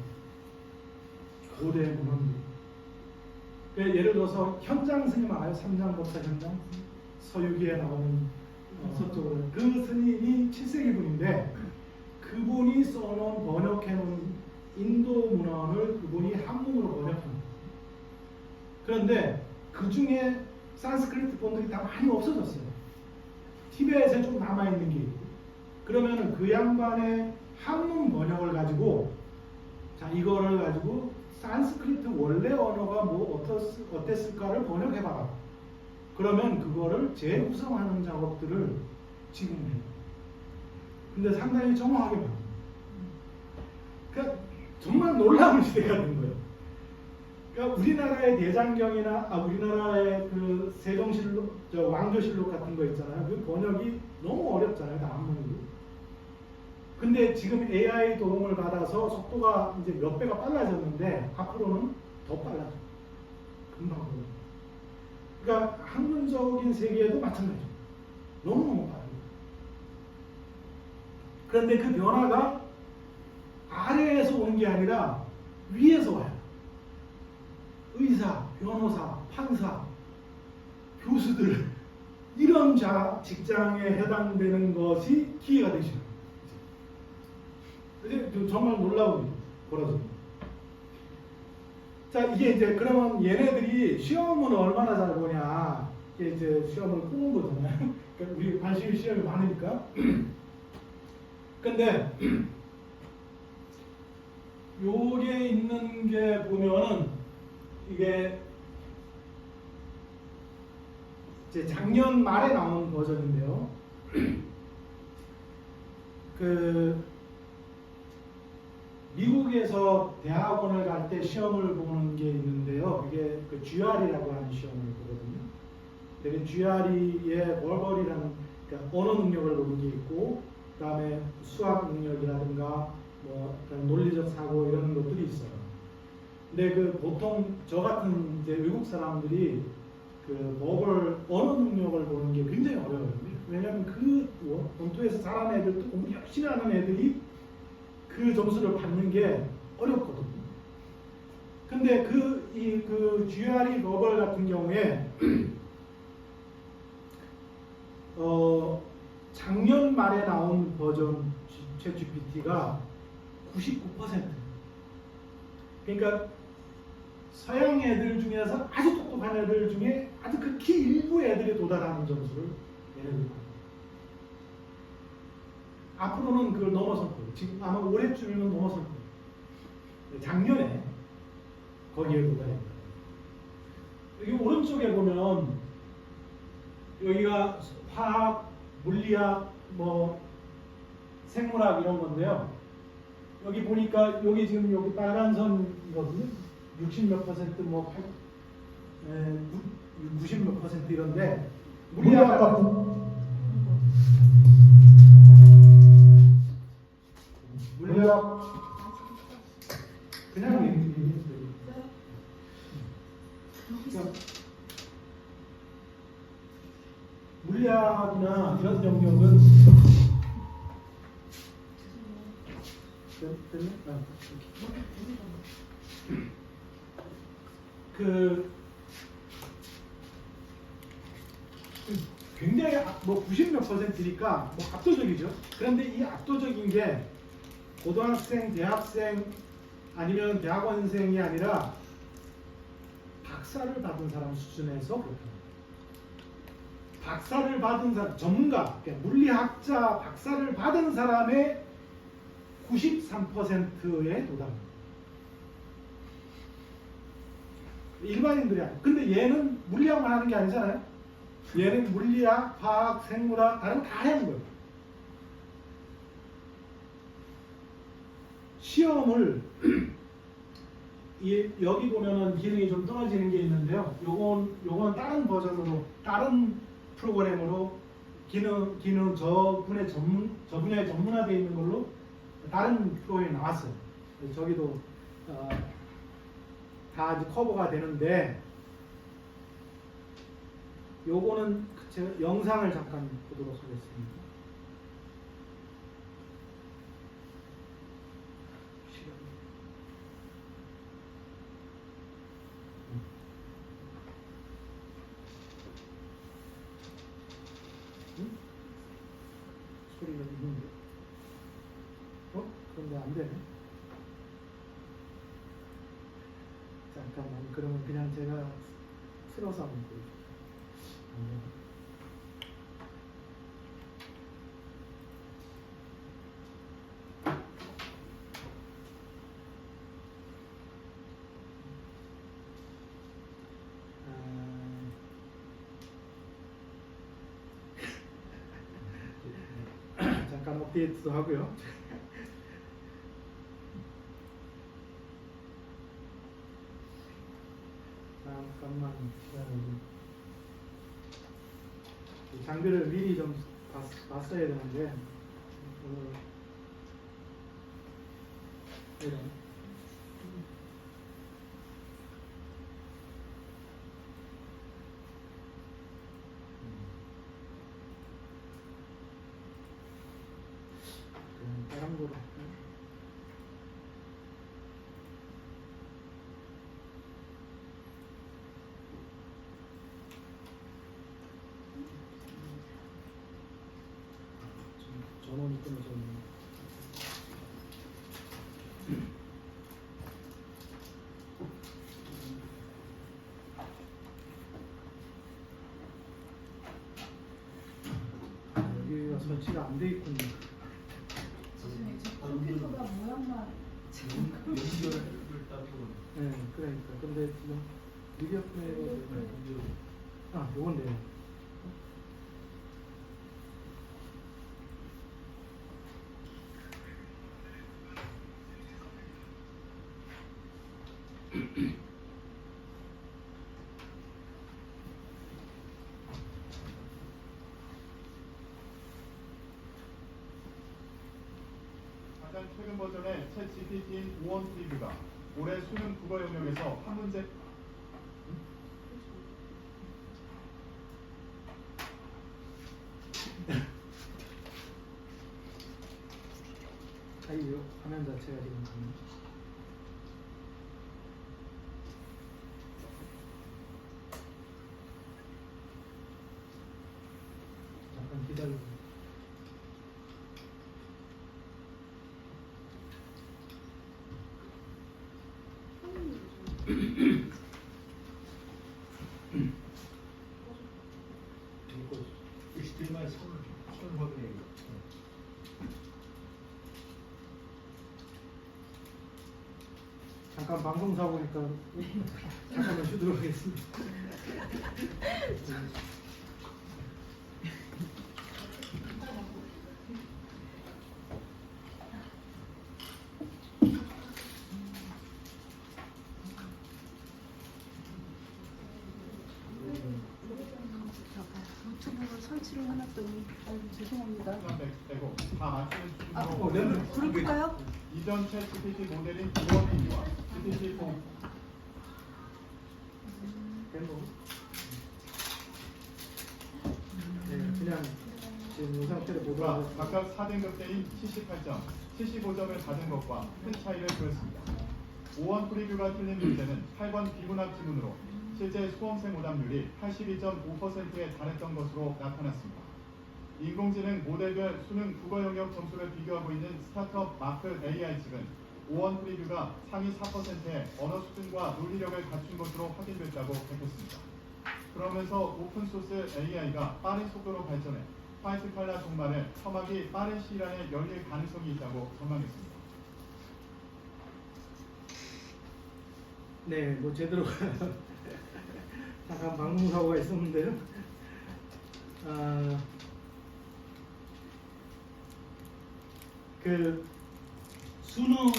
고대 문헌들. 그러니까 예를 들어서 현장 스님 알아요? 삼장법사 현장? 서유기에 나오는 서쪽으로 그 스님이 7세기 분인데 그분이 써놓은 번역해놓은 인도 문헌을 그분이 한문으로 번역한 거예요. 그런데 그 중에 산스크리트 본들이 다 많이 없어졌어요. 티베트에 좀 남아있는 게 있고 그러면은 그 양반의 한문 번역을 가지고 자 이거를 가지고 산스크리트 원래 언어가 뭐 어땠을까를 번역해봐라. 그러면 그거를 재구성하는 작업들을 지금 해요. 근데 상당히 정확하게 봐요. 그러니까 정말 놀라운 시대가 된 거예요. 그러니까 우리나라의 대장경이나 우리나라의 그 세종실록, 왕조실록 같은 거 있잖아요. 그 번역이 너무 어렵잖아요. 다 한문으로. 근데 지금 AI 도움을 받아서 속도가 이제 몇 배가 빨라졌는데 앞으로는 더 빨라져. 금방 보여. 그러니까 학문적인 세계에도 마찬가지죠. 너무너무 빠르고. 그런데 그 변화가 아래에서 오는 게 아니라 위에서 와요. 의사, 변호사, 판사, 교수들 이런 직장에 해당되는 것이 기회가 되시는 거예요. 정말 놀라운 벌어집니다. 자, 이게 이제 그러면 얘네들이 시험은 얼마나 잘 보냐? 이게 이제 시험을 끄는 거잖아요. 그러니까 우리 관심이 시험이 많으니까. 근데 요게 있는 게 보면은 이게 이제 작년 말에 나온 버전인데요. 그 미국에서 대학원을 갈 때 시험을 보는 게 있는데요. 그게 그 GRE라고 하는 시험을 보거든요. 되게 GRE의 월벌이라는 그러니까 언어 능력을 보는 게 있고, 그다음에 수학 능력이라든가 뭐 논리적 사고 이런 것들이 있어요. 근데 그 보통 저 같은 이제 외국 사람들이 그 법을 언어 능력을 보는 게 굉장히 어려워요. 왜냐하면 그 본토에서 자란 애들, 공부 열심히 하는 애들이 그 점수를 받는 게 어렵거든요. 근데 그 GRE 러벌 같은 경우에 작년 말에 나온 버전 챗GPT가 99%. 그러니까 서양 애들 중에서 아주 똑똑한 애들 중에 아주 극히 일부 애들이 도달하는 점수를 얘네들이 받아요. 앞으로는 그걸 넘어설 거예요. 지금 아마 올해쯤이면 넘어설 거예요. 작년에 거기에 도달해요. 여기 오른쪽에 보면 여기가 화학, 물리학, 뭐 생물학 이런 건데요. 여기 보니까 여기 지금 여기 빨간 선이거든요. 60몇 %, 뭐 90몇 % 이런데 물리학 같은 물리학 그냥 얘기했어요. 그러니까 물리학이나 이런 영역은 굉장히 뭐 90몇 %니까 뭐 압도적이죠. 그런데 이 압도적인 게 고등학생, 대학생 아니면 대학원생이 아니라 박사를 받은 사람 수준에서 그렇게 합니다. 박사를 받은 사람, 전문가, 그러니까 물리학자 박사를 받은 사람의 93%에 도달합니다. 일반인들이 아니에요. 근데 얘는 물리학만 하는 게 아니잖아요. 얘는 물리학, 화학, 생물학 다른 거 다 하는 거예요. 시험을 여기 보면은 기능이 좀 떨어지는 게 있는데요. 요건 다른 버전으로 다른 프로그램으로 기능 저 분야에 전문화되어 있는 걸로 다른 프로그램이 나왔어요. 저기도 다 이제 커버가 되는데 요거는 제가 영상을 잠깐 보도록 하겠습니다. 소리가 있는데 그런데 안 되네. 잠깐만, 그러면 그냥 제가 틀어서 한번 보여줄게요. 안 되네. 잠깐 업데이트도 하고요. 잠깐만 기다려주세요. 장비를 미리 좀 봤어야 되는데 이런 다른 거로 전원이 끊어져 있는. 여기가 설치가 안 돼 있군요. 컴퓨터가 모양만 연결을 따로 네, 그러니까. 근데 지금 미디어 플레이어가 요건데요. 가장 최근 버전의 챗GPT인 오원 프리뷰가 올해 수능 국어 영역에서 한 문제 아이요, 화면 자체가 지금 잠깐 기다려주세요. HDMI 선을 확인해. 잠깐 방송 사고니까 잠깐만 쉬도록 하겠습니다. 노트북을 설치를 해놨더니 죄송합니다. 빼고 다 맞추는 네. 수준으로 불을 끄까요? 이전 챗GPT 모델인 오원 프리뷰와 GPT-4 네, 그냥 지금 이 상태로 가 보도록 각각 4등급대인 78점, 75점을 받은 것과 큰 차이를 보였습니다. 오원 프리뷰가 틀린 문제는 8번 비문학 지문으로 실제 수험생 오답률이 82.5%에 달했던 것으로 나타났습니다. 인공지능 모델별 수능 국어 영역 점수를 비교하고 있는 스타트업 마크 AI 측은 오원 프리뷰가 상위 4%의 언어 수준과 논리력을 갖춘 것으로 확인됐다고 밝혔습니다. 그러면서 오픈소스 AI가 빠른 속도로 발전해 화이트 칼라 종말을 험하기 빠른 시일 안에 열릴 가능성이 있다고 전망했습니다. 네, 뭐 제대로 잠깐 방송 사고가 있었는데요. 그 수능을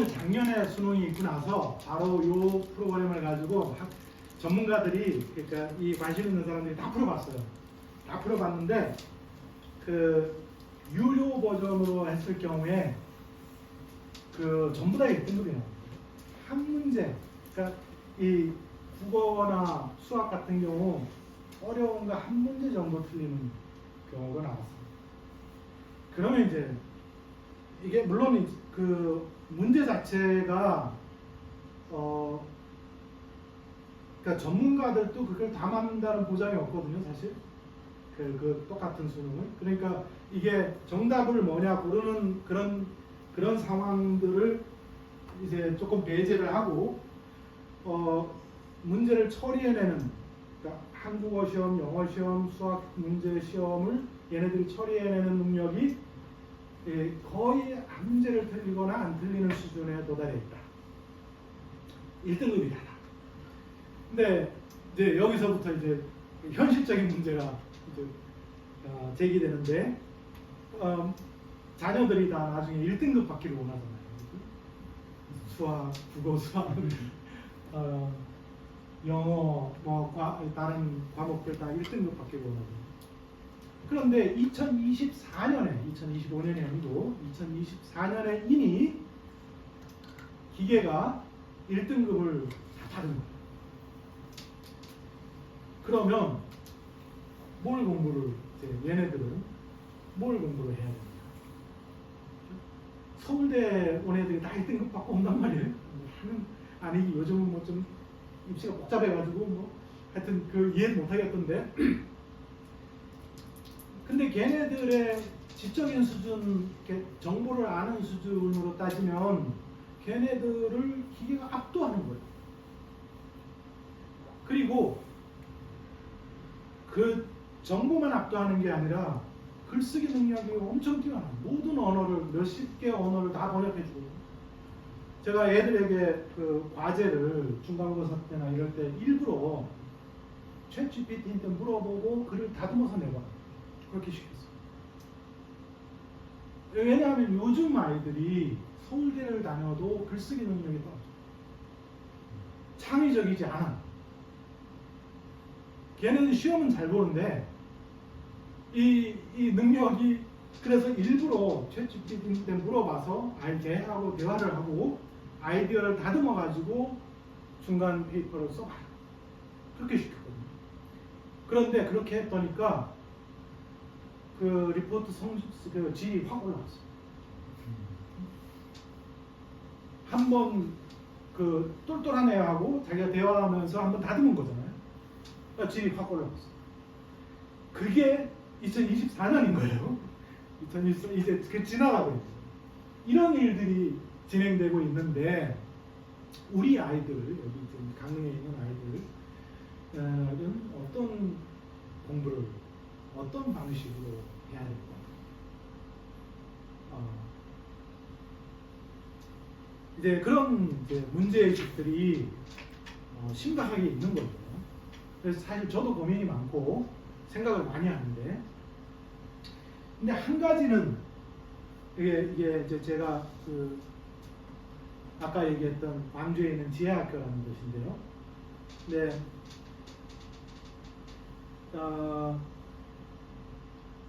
작년에 수능이 있고 나서 바로 이 프로그램을 가지고 전문가들이, 그러니까 이 관심 있는 사람들이 다 풀어봤어요. 다 풀어봤는데 그 유료 버전으로 했을 경우에 그 전부 다 1등급이 나와요. 한 문제, 그러니까 이 국어나 수학 같은 경우 어려운 거 한 문제 정도 틀리는 경우가 나왔습니다. 그러면 이제 이게 물론 그 문제 자체가 그러니까 전문가들도 그걸 다 맞는다는 보장이 없거든요, 사실. 그 똑같은 수능을. 그러니까 이게 정답을 뭐냐 고르는 그런 상황들을 이제 조금 배제를 하고 문제를 처리해내는, 그러니까 한국어 시험, 영어 시험, 수학 문제 시험을 얘네들이 처리해내는 능력이 거의 한 문제를 틀리거나 안 틀리는 수준에 도달해 있다. 1등급이다. 근데 이제 여기서부터 이제 현실적인 문제가 이제 제기되는데 자녀들이 다 나중에 1등급 받기를 원하잖아요. 수학, 국어, 수학, 영어, 다른 과목들 다 1등급 받기를 원하거든요. 그런데 2024년에, 2025년이 아니고 2024년에 이미 기계가 1등급을 다 받은 거예요. 그러면 뭘 공부를, 얘네들은 뭘 공부를 해야 됩니까? 서울대 온 애들이 다 1등급 받고 온단 말이에요. 아니 요즘은 뭐 좀 입시가 복잡해가지고 뭐 하여튼 그 이해를 못하겠던데. 근데 걔네들의 지적인 수준, 정보를 아는 수준으로 따지면 걔네들을 기계가 압도하는 거예요. 그리고 그 정보만 압도하는 게 아니라 글쓰기 능력이 엄청 뛰어나. 모든 언어를, 몇십 개 언어를 다 번역해주고. 제가 애들에게 그 과제를 중간고사 때나 이럴 때 일부러 챗GPT한테 물어보고 글을 다듬어서 내봐. 그렇게 시켰어요. 왜냐하면 요즘 아이들이 서울대를 다녀도 글쓰기 능력이 떨어져. 창의적이지 않아. 걔네는 시험은 잘 보는데 이 능력이, 그래서 일부러 챗GPT한테 물어봐서 걔하고 대화를 하고 아이디어를 다듬어 가지고 중간 페이퍼를 써봐요. 그렇게 시켰거든요. 그런데 그렇게 했더니까 그 리포트 그 질이 확 올라왔어요. 한번 그 똘똘한 애하고 자기가 대화하면서 한번 다듬은 거잖아요. 그러니까 질이 확 올라왔어요. 그게 2024년인 거예요. 2024 이제 그 지나가고 있어요. 이런 일들이 진행되고 있는데 우리 아이들, 여기 지금 강릉에 있는 아이들은 어떤 공부를 어떤 방식으로 해야 될까? 이제 그런 이제 문제의식들이 심각하게 있는 거죠. 그래서 사실 저도 고민이 많고 생각을 많이 하는데, 근데 한 가지는 이게 이제 제가 그 아까 얘기했던 광주에 있는 지혜학교라는 곳인데요. 네,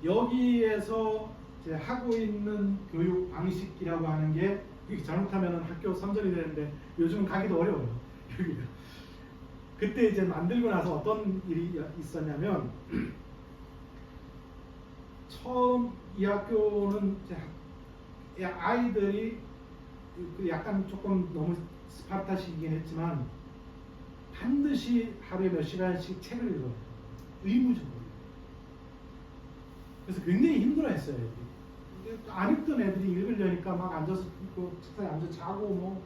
여기에서 이제 하고 있는 교육 방식이라고 하는 게 잘못하면 학교 선전이 되는데 요즘 가기도 어려워요. 여기가. 그때 이제 만들고 나서 어떤 일이 있었냐면 처음 이 학교는 이제 아이들이 약간 조금 너무 스파르타식이긴 했지만 반드시 하루에 몇 시간씩 책을 읽어요. 의무적으로. 그래서 굉장히 힘들어했어요. 안 읽던 애들이 읽으려니까 막 앉아서 책상에 앉아 자고 뭐.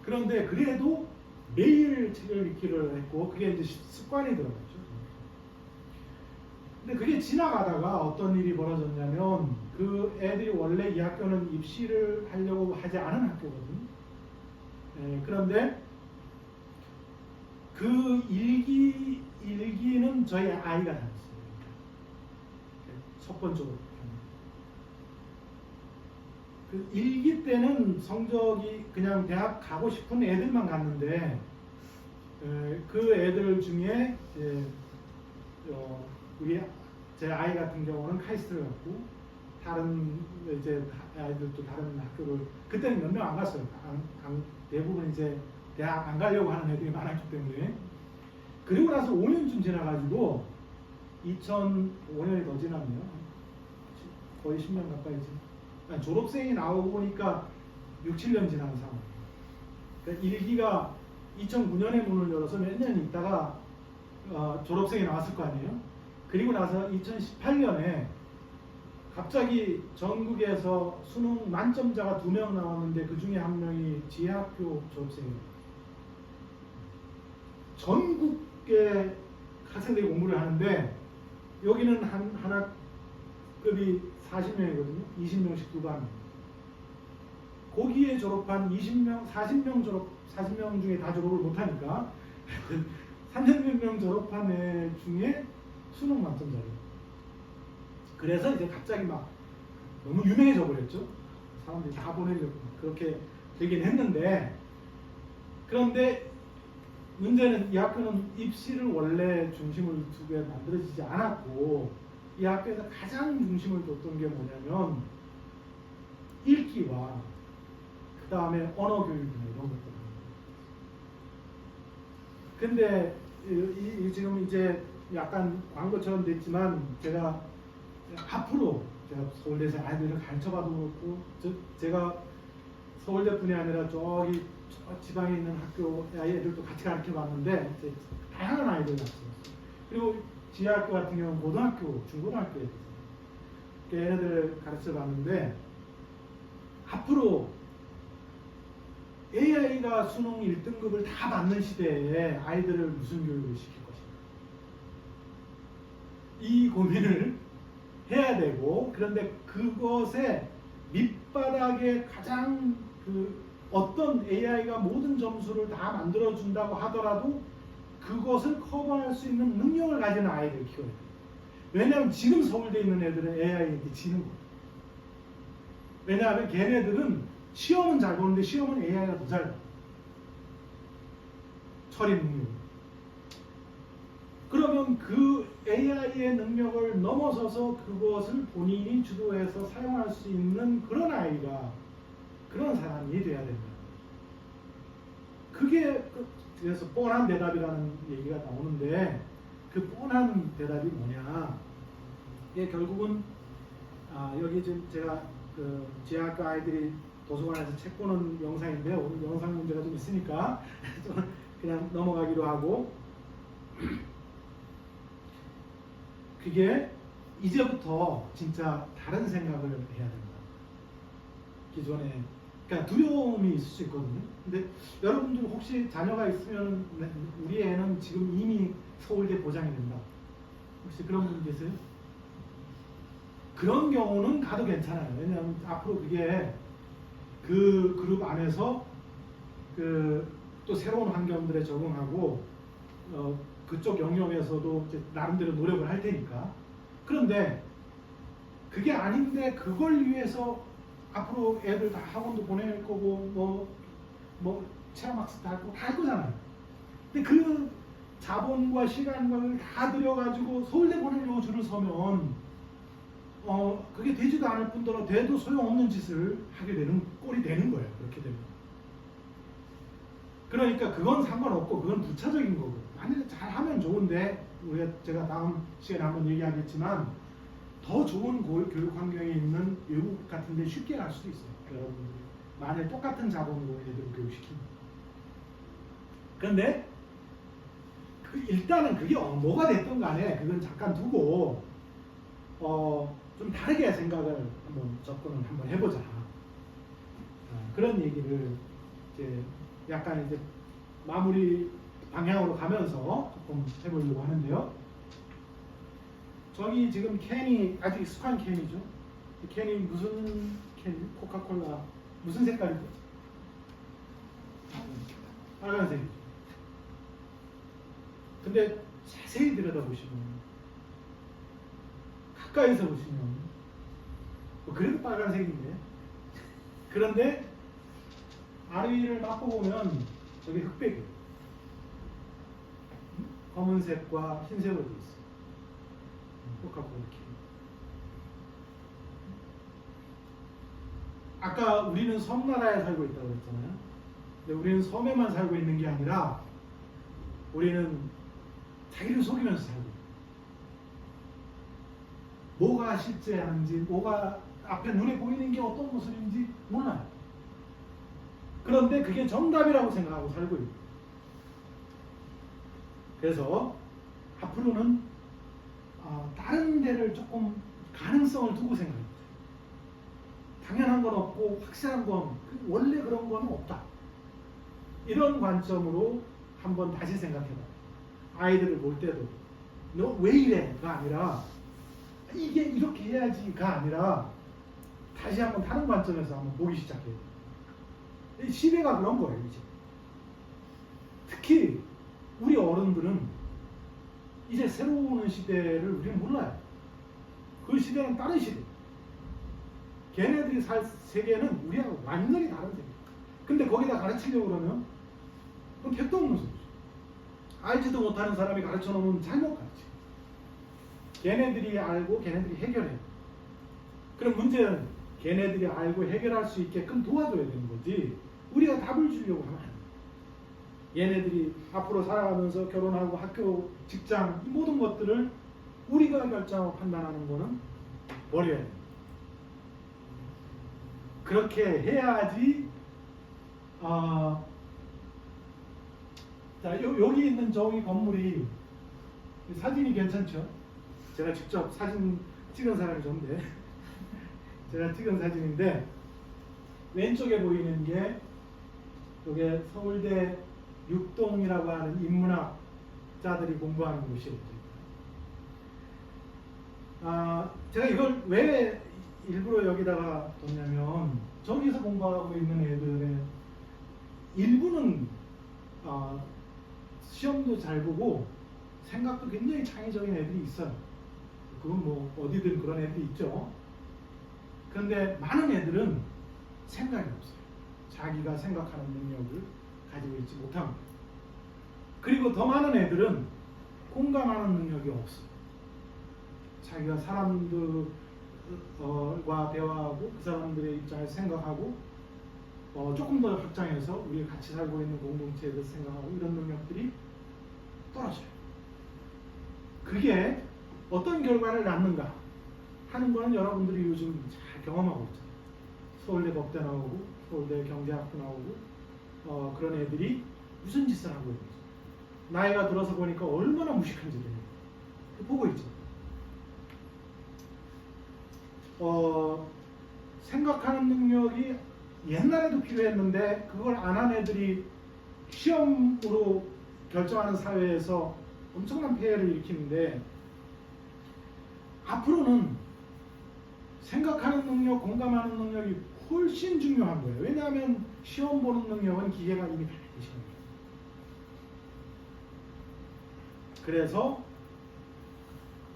그런데 그래도 매일 책을 읽기를 했고 그게 이제 습관이 들어갔죠. 근데 그게 지나가다가 어떤 일이 벌어졌냐면 그 애들이 원래 이 학교는 입시를 하려고 하지 않은 학교거든. 그런데 그 일기는 저희 아이가 다녔어요. 첫 번째로. 그 일기 때는 성적이 그냥 대학 가고 싶은 애들만 갔는데 그 애들 중에 제 아이 같은 경우는 카이스트를 갔고 다른 이제 아이들도 다른 학교를 그때는 몇 명 안 갔어요. 대부분 이제 대학 안 가려고 하는 애들이 많았기 때문에. 그리고 나서 5년쯤 지나가지고 2005년이 더 지났네요. 거의 10년 가까이지. 그러니까 졸업생이 나오고 보니까 6, 7년 지난 상황. 그러니까 1기가 2009년에 문을 열어서 몇 년 있다가 졸업생이 나왔을 거 아니에요. 그리고 나서 2018년에 갑자기 전국에서 수능 만점자가 2명 나왔는데 그 중에 한 명이 지혜학교 졸업생이에요. 전국의 학생들이 공부를 하는데 여기는 한 학급이 40명이거든요. 20명씩 두 반. 거기에 졸업한 20명, 40명 중에 다 졸업을 못하니까 30명 졸업한 애 중에 수능 만점자예요. 그래서 이제 갑자기 막 너무 유명해져 버렸죠. 사람들이 다 보내려고 그렇게 되긴 했는데, 그런데 문제는 이 학교는 입시를 원래 중심을 두게 만들어지지 않았고, 이 학교에서 가장 중심을 뒀던 게 뭐냐면 읽기와 그 다음에 언어 교육이나 이런 것들. 근데 지금 이제 약간 광고처럼 됐지만 제가 앞으로 제가 서울대에서 아이들을 가르쳐봐도 그렇고, 제가 서울대뿐이 아니라 저기 지방에 있는 학교 아이들도 같이 가르쳐봤는데 다양한 아이들 가르쳐봤어요. 그리고 지하학교 같은 경우는 고등학교, 중고등학교에 얘네들 가르쳐봤는데, 앞으로 AI가 수능 1등급을 다 받는 시대에 아이들을 무슨 교육을 시킬 것인가, 이 고민을 해야 되고, 그런데 그것의 밑바닥에 가장 어떤 AI가 모든 점수를 다 만들어준다고 하더라도 그것을 커버할 수 있는 능력을 가진 아이를 키워야 돼요. 왜냐하면 지금 서울대에 있는 애들은 AI에게 지는 거예요. 왜냐하면 걔네들은 시험은 잘 보는데 시험은 AI가 더 잘 봐요. 처리 능력. 그러면 그 AI의 능력을 넘어서서 그것을 본인이 주도해서 사용할 수 있는 그런 아이가, 그런 사람이 돼야 된다. 그게 그래서 뻔한 대답이라는 얘기가 나오는데, 그 뻔한 대답이 뭐냐? 이게 결국은 여기 지금 제가 그 지하학교 아이들이 도서관에서 책 보는 영상인데, 오늘 영상 문제가 좀 있으니까 좀 그냥 넘어가기로 하고, 그게 이제부터 진짜 다른 생각을 해야 된다. 기존에 그러니까 두려움이 있을 수 있거든요. 근데 여러분들 혹시 자녀가 있으면 우리 애는 지금 이미 서울대 보장이 된다, 혹시 그런 분 계세요? 그런 경우는 가도 괜찮아요. 왜냐하면 앞으로 그게 그 그룹 안에서 또 새로운 환경들에 적응하고 그쪽 영역에서도 이제 나름대로 노력을 할 테니까. 그런데 그게 아닌데 그걸 위해서 앞으로 애들 다 학원도 보낼 거고 뭐 체험학습도 할 거고 다 할 거잖아요. 근데 그 자본과 시간을 다 들여가지고 서울대 보내려고 줄을 서면 그게 되지도 않을 뿐더러 돼도 소용없는 짓을 하게 되는 꼴이 되는 거예요. 그렇게 되면. 그러니까 그건 상관없고 그건 부차적인 거고, 만약에 잘하면 좋은데, 제가 다음 시간에 한번 얘기하겠지만 더 좋은 교육 환경에 있는 외국 같은 데 쉽게 갈 수도 있어요. 여러분들이 만약에 똑같은 자본으로 애들을 교육시키면. 그런데 일단은 그게 뭐가 됐든 간에 그건 잠깐 두고 좀 다르게 생각을 한번 접근을 한번 해보자. 그런 얘기를 이제 약간 이제 마무리 방향으로 가면서 조금 해보려고 하는데요. 저기 지금 캔이 아주 익숙한 캔이죠. 이 캔이 무슨 캔? 코카콜라 무슨 색깔이죠? 빨간색이죠. 근데 자세히 들여다보시면, 가까이서 보시면 그래도 빨간색인데, 그런데 아래위를 맛보면 저게 흑백이에요. 검은색과 흰색으로 되어 있어요. 코카콜라 캔. 아까 우리는 섬나라에 살고 있다고 했잖아요. 근데 우리는 섬에만 살고 있는 게 아니라 우리는 자기를 속이면서 살고 있어요. 뭐가 실제하는지, 뭐가 앞에 눈에 보이는 게 어떤 모습인지 몰라요. 그런데 그게 정답이라고 생각하고 살고 있어요. 그래서 앞으로는 다른 데를 조금 가능성을 두고 생각해요. 당연한 건 없고 확실한 건 원래 그런 건 없다. 이런 관점으로 한번 다시 생각해봐요. 아이들을 볼 때도 너 왜 이래?가 아니라 이게 이렇게 해야지가 아니라 다시 한번 다른 관점에서 한번 보기 시작해요. 이 시대가 그런 거예요. 이제 특히 우리 어른들은 이제 새로 오는 시대를 우리는 몰라요. 그 시대는 다른 시대. 걔네들이 살 세계는 우리하고 완전히 다른 세계. 근데 거기다 가르치려고 그러면 그건 택도 없는 소리죠. 알지도 못하는 사람이 가르쳐 놓으면 잘못 가르쳐. 걔네들이 알고 걔네들이 해결해요. 그럼 문제는 걔네들이 알고 해결할 수 있게끔 도와줘야 되는 거지 우리가 답을 주려고 하면 안 돼요. 얘네들이 앞으로 살아가면서 결혼하고 학교, 직장 이 모든 것들을 우리가 결정하고 판단하는 거는 버려야 돼요. 그렇게 해야지 자, 여기 있는 저기 건물이 사진이 괜찮죠? 제가 직접 사진 찍은 사람이 전데 제가 찍은 사진인데 왼쪽에 보이는 게 이게 서울대 육동이라고 하는 인문학자들이 공부하는 곳이에요. 제가 이걸 왜 일부러 여기다가 뒀냐면 저기서 공부하고 있는 애들의 일부는 시험도 잘 보고 생각도 굉장히 창의적인 애들이 있어요. 그건 뭐 어디든 그런 애들이 있죠. 그런데 많은 애들은 생각이 없어요. 자기가 생각하는 능력을 가지고 있지 못합니다. 그리고 더 많은 애들은 공감하는 능력이 없어요. 자기가 사람들과 대화하고 그 사람들의 입장에서 생각하고 조금 더 확장해서 우리 같이 살고 있는 공동체에 대해서 생각하고 이런 능력들이 떨어져요. 그게 어떤 결과를 낳는가 하는 거는 여러분들이 요즘 잘 경험하고 있잖아요. 서울대 법대 나오고 서울대 경제학부 나오고 그런 애들이 무슨 짓을 하고 있는지 나이가 들어서 보니까 얼마나 무식한지 보고 있죠. 생각하는 능력이 옛날에도 필요했는데 그걸 안 한 애들이 시험으로 결정하는 사회에서 엄청난 폐해를 일으키는데 앞으로는 생각하는 능력, 공감하는 능력이 훨씬 중요한 거예요. 왜냐하면 시험 보는 능력은 기계가 이미 다 해주시는 거예요. 그래서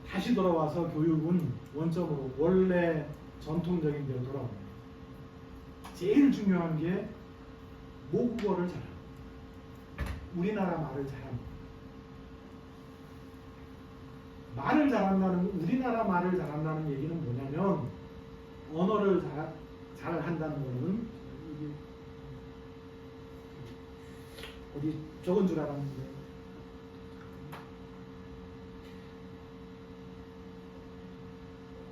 다시 돌아와서 교육은 원점으로 원래 전통적인 데로 돌아옵니다. 제일 중요한 게 모국어를 잘하는 우리나라 말을 잘하는 말을 잘한다는 우리나라 말을 잘한다는 얘기는 뭐냐면 언어를 잘 한다는 거는 이게 어디 적은 줄 알았는데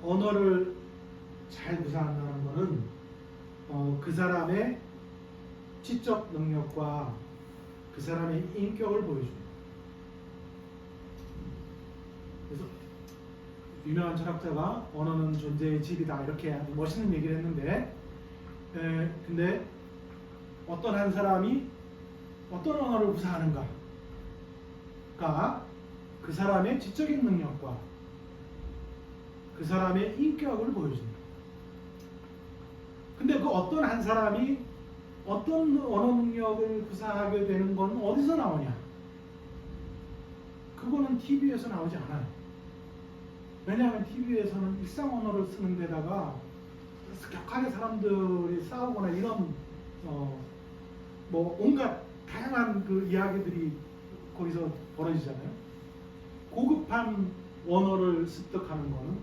언어를 잘 구사한다는 거는 그 사람의 지적 능력과 그 사람의 인격을 보여줍니다. 그래서 유명한 철학자가 언어는 존재의 질이다 이렇게 아주 멋있는 얘기를 했는데 근데 어떤 한 사람이 어떤 언어를 구사하는가가 그 사람의 지적인 능력과 그 사람의 인격을 보여줍니다. 근데 그 어떤 한 사람이 어떤 언어 능력을 구사하게 되는 건 어디서 나오냐? 그거는 TV에서 나오지 않아요. 왜냐하면 TV에서는 일상 언어를 쓰는 데다가 격하게 사람들이 싸우거나 이런 뭐 온갖 다양한 그 이야기들이 거기서 벌어지잖아요. 고급한 언어를 습득하는 거는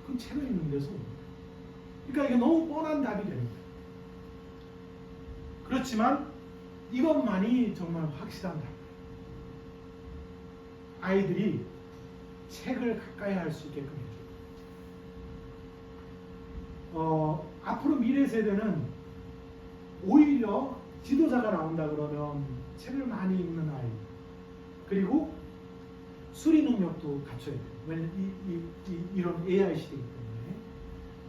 그 채로 있는 데서 옵니다. 그러니까 이게 너무 뻔한 답이 됩니다. 그렇지만 이것만이 정말 확실합니다. 아이들이 책을 가까이 할 수 있게끔 해줘요. 앞으로 미래 세대는 오히려 지도자가 나온다 그러면 책을 많이 읽는 아이, 그리고 수리 능력도 갖춰야 돼요. 왜냐면 이런 AI 시대이기 때문에.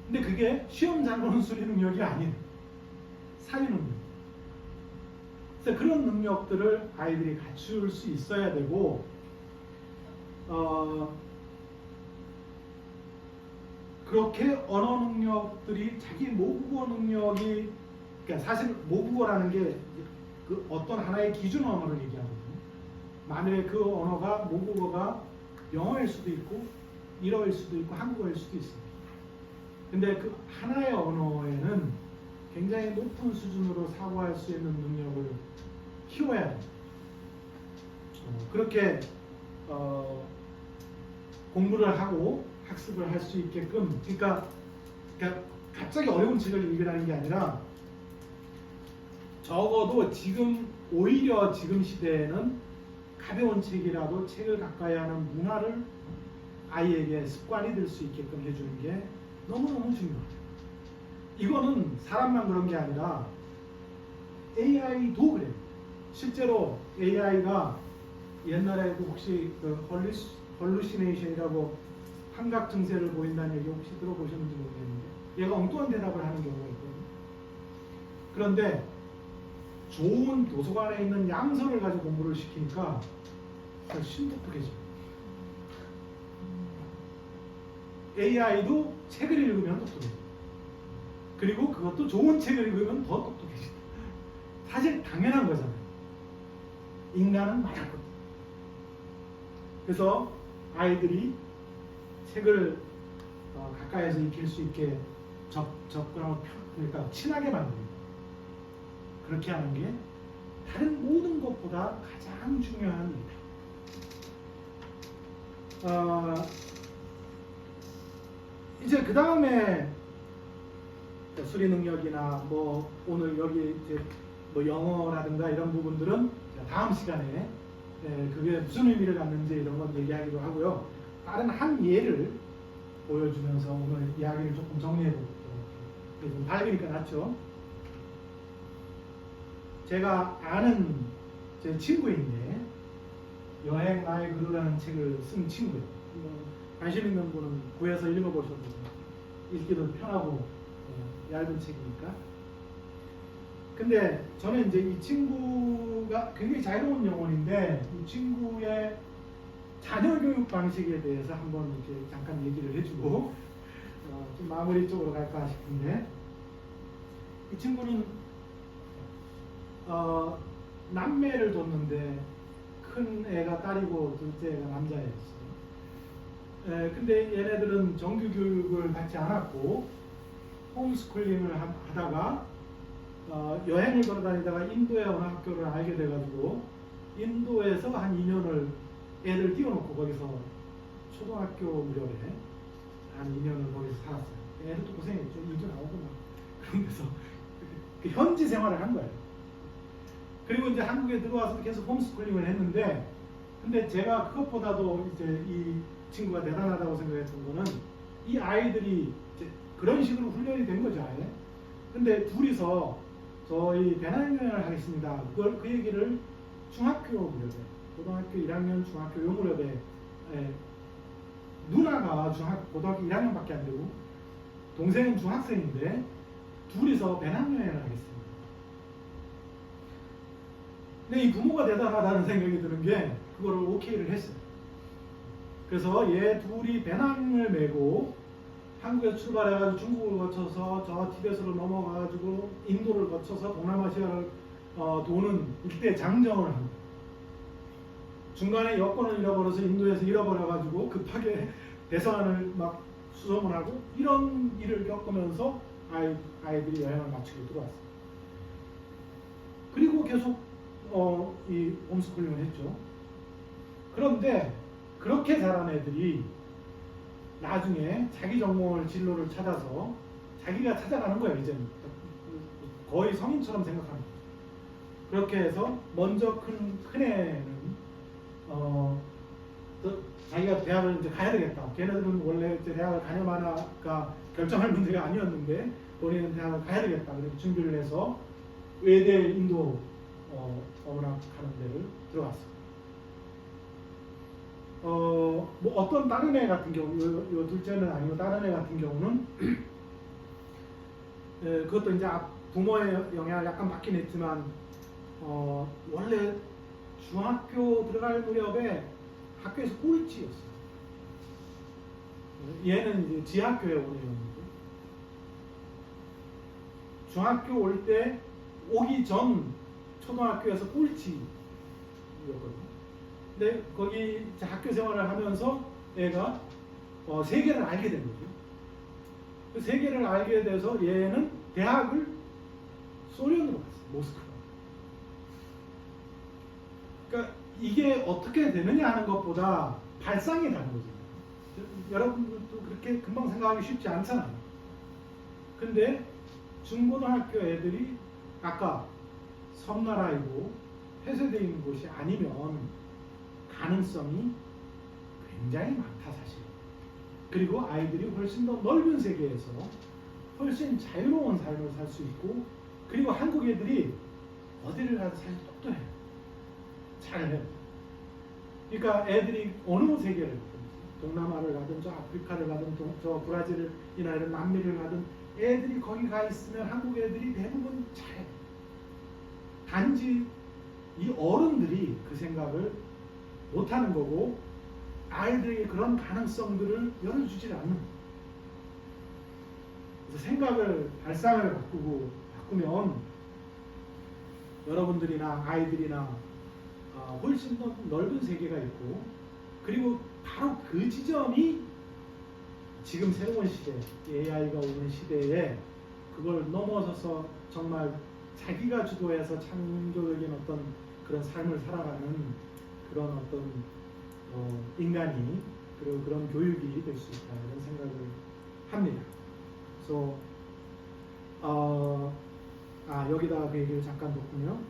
근데 그게 시험 잘 보는 수리 능력이 아니에요. 사회 능력. 그래서 그런 능력들을 아이들이 갖출 수 있어야 되고, 그렇게 언어 능력들이 자기 모국어 능력이, 그러니까 사실 모국어라는 게 그 어떤 하나의 기준 언어를 얘기하거든요. 만약에 그 언어가 모국어가 영어일 수도 있고 일어일 수도 있고 한국어일 수도 있습니다. 근데 그 하나의 언어에는 굉장히 높은 수준으로 사고할 수 있는 능력을 키워야 됩니다. 그렇게 공부를 하고 학습을 할 수 있게끔, 그러니까 갑자기 어려운 책을 읽으라는 게 아니라 적어도 오히려 지금 시대에는 가벼운 책이라도 책을 가까이 하는 문화를 아이에게 습관이 될 수 있게끔 해주는 게 너무너무 중요해요. 이거는 사람만 그런 게 아니라 AI도 그래요. 실제로 AI가 옛날에 혹시 그 헐루시네이션이라고 환각 증세를 보인다는 얘기 혹시 들어보셨는지 모르겠는데, 얘가 엉뚱한 대답을 하는 경우가 있거든요. 그런데 좋은 도서관에 있는 양서를 가지고 공부를 시키니까 훨씬 똑똑해져요. AI도 책을 읽으면 똑똑해져요. 그리고 그것도 좋은 책을 읽으면 더 똑똑해져요. 사실 당연한 거잖아요. 인간은 맞았거든요. 그래서 아이들이 책을 가까이에서 익힐 수 있게 접근하고, 그러니까 친하게 만듭니다. 그렇게 하는 게 다른 모든 것보다 가장 중요한 일이다. 이제 그 다음에 수리 능력이나 뭐 오늘 여기 이제 뭐 영어라든가 이런 부분들은 다음 시간에 그게 무슨 의미를 갖는지 이런 건 얘기하기로 하고요. 다른 한 예를 보여주면서 오늘 이야기를 조금 정리해 볼게요. 좀 밝으니까 낫죠? 제가 아는 제 친구인데, 여행 나의 그루라는 책을 쓴 친구예요. 관심 있는 분은 구해서 읽어보셔도 읽기도 편하고 얇은 책이니까. 근데 저는 이제 이 친구가 굉장히 자유로운 영혼인데, 이 친구의 자녀 교육 방식에 대해서 한번 이렇게 잠깐 얘기를 해주고 좀 마무리 쪽으로 갈까 싶은데, 이 친구는 남매를 뒀는데 큰 애가 딸이고 둘째 애가 남자였어요. 근데 얘네들은 정규 교육을 받지 않았고 홈스쿨링을 하다가 여행을 돌아다니다가 인도의 어느 학교를 알게 돼가지고 인도에서 한 2년을 애들 띄워놓고 거기서 초등학교 무렵에 한 2년을 거기서 살았어요. 애들도 고생했죠. 일도 나오고 막 그런 데서 그 현지 생활을 한 거예요. 그리고 이제 한국에 들어와서 계속 홈스쿨링을 했는데, 근데 제가 그것보다도 이제 이 친구가 대단하다고 생각했던 거는 이 아이들이 이제 그런 식으로 훈련이 된 거죠, 아예. 근데 둘이서 저희 배낭여행을 하겠습니다. 그 얘기를 중학교 무렵에, 고등학교 1학년, 중학교 요 무렵에, 누나가 고등학교 1학년밖에 안 되고 동생은 중학생인데 둘이서 배낭여행을 하겠습니다. 근데 이 부모가 대단하다는 생각이 드는 게 그거를 오케이를 했어요. 그래서 얘 둘이 배낭을 메고 한국에서 출발해가지고 중국을 거쳐서 저 티벳으로 넘어가가지고 인도를 거쳐서 동남아시아를 도는 일대 장정을 합니다. 중간에 여권을 잃어버려서 인도에서 잃어버려가지고 급하게 대서안을 막 수송을 하고 이런 일을 겪으면서 아이들이 여행을 마치고 들어왔어요. 그리고 계속 이 홈스쿨링을 했죠. 그런데 그렇게 자란 애들이 나중에 자기 전공을 진로를 찾아서 자기가 찾아가는 거예요. 이제는 거의 성인처럼 생각하는 거죠. 그렇게 해서 먼저 큰 애는 자기가 대학을 이제 가야 되겠다. 걔네들은 원래 이제 대학을 가냐 마냐가 결정할 문제가 아니었는데 본인은 대학을 가야 되겠다. 그래서 준비를 해서 외대 인도 어문학 하는 데를 들어갔어요. 뭐 어떤 다른 애 같은 경우, 요 둘째는 아니고 다른 애 같은 경우는 그것도 이제 부모의 영향을 약간 받긴 했지만 원래 중학교 들어갈 무렵에 학교에서 꼴찌였어요. 얘는 이제 지하교에 오는 애였는데 중학교 올 때 오기 전 초등학교에서 꼴찌였거든요. 근데 거기 이제 학교 생활을 하면서 애가 세계를 알게 된 거죠. 그 세계를 알게 돼서 얘는 대학을 소련으로 갔어요. 모스크바. 그러니까 이게 어떻게 되느냐 하는 것보다 발상이 다른 거죠. 여러분들도 그렇게 금방 생각하기 쉽지 않잖아요. 근데 중고등학교 애들이 아까 섬나라이고 폐쇄되어 있는 곳이 아니면 가능성이 굉장히 많다 사실. 그리고 아이들이 훨씬 더 넓은 세계에서 훨씬 자유로운 삶을 살 수 있고, 그리고 한국 애들이 어디를 가도 사실 똑똑해요. 잘해요. 그러니까 애들이 어느 세계를 동남아를 가든 저 아프리카를 가든 저 브라질이나 이런 남미를 가든 애들이 거기 가 있으면 한국 애들이 대부분 잘해요. 단지 이 어른들이 그 생각을 못하는 거고 아이들에게 그런 가능성들을 열어주질 않는 거예요. 그래서 생각을, 발상을 바꾸면 여러분들이나 아이들이나 훨씬 더 넓은 세계가 있고, 그리고 바로 그 지점이 지금 새로운 시대, AI가 오는 시대에 그걸 넘어서서 정말 자기가 주도해서 창조적인 어떤 그런 삶을 살아가는 그런 어떤 인간이, 그리고 그런 교육이 될 수 있다, 이런 생각을 합니다. 그래서 여기다가 그 얘기를 잠깐 놓고요.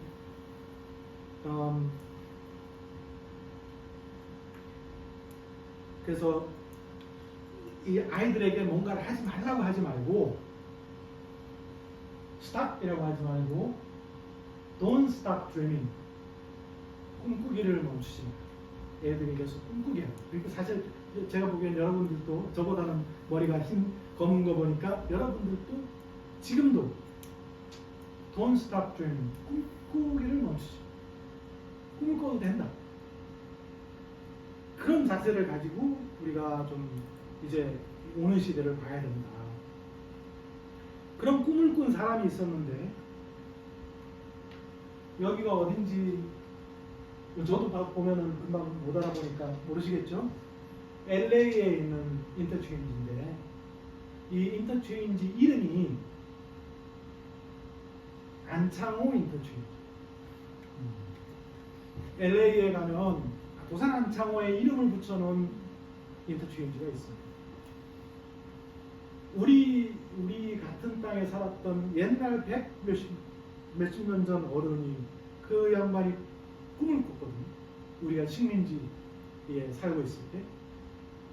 그래서 이 아이들에게 뭔가를 하지 말라고 하지 말고, stop이라고 하지 말고 don't stop dreaming, 꿈꾸기를 멈추지 마. 애들이 계속 꿈꾸게 하고. 그리고 사실 제가 보기엔 여러분들도 저보다는 머리가 검은 거 보니까 여러분들도 지금도 don't stop dreaming, 꿈꾸기를 멈추지 마. 꿈을 꿔도 된다. 그런 자세를 가지고 우리가 좀 이제 오는 시대를 봐야 된다. 그런 꿈을 꾼 사람이 있었는데, 여기가 어딘지 저도 보면은 금방 못 알아보니까 모르시겠죠? LA에 있는 인터체인지인데, 이 인터체인지 이름이 안창호 인터체인지. LA에 가면 도산 안창호의 이름을 붙여놓은 인터체인지가 있습니다. 우리 같은 땅에 살았던 옛날 몇십 년 전 어른이, 그 양반이 꿈을 꿨거든요. 우리가 식민지에 살고 있을 때.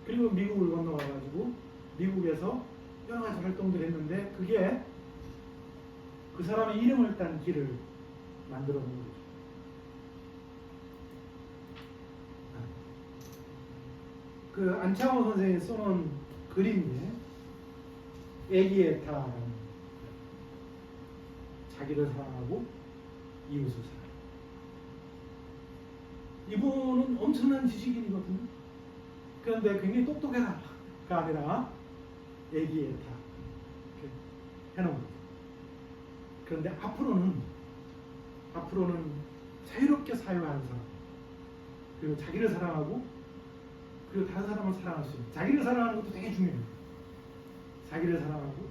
그리고 미국을 건너가가지고 미국에서 여러 가지 활동들을 했는데, 그게 그 사람의 이름을 딴 길을 만들어 놓은 거죠. 그 안창호 선생이 써놓은 글인데, 애기의 타라는, 자기를 사랑하고 이웃을 사랑하고. 이분은 엄청난 지식인이거든요. 그런데 굉장히 똑똑해라가 아니라 애기의 타 이렇게 해놓은 거죠. 그런데 앞으로는 자유롭게 사유하는 사람, 그리고 자기를 사랑하고, 그리고 다른 사람을 사랑할 수 있는, 자기를 사랑하는 것도 되게 중요해요. 자기를 사랑하고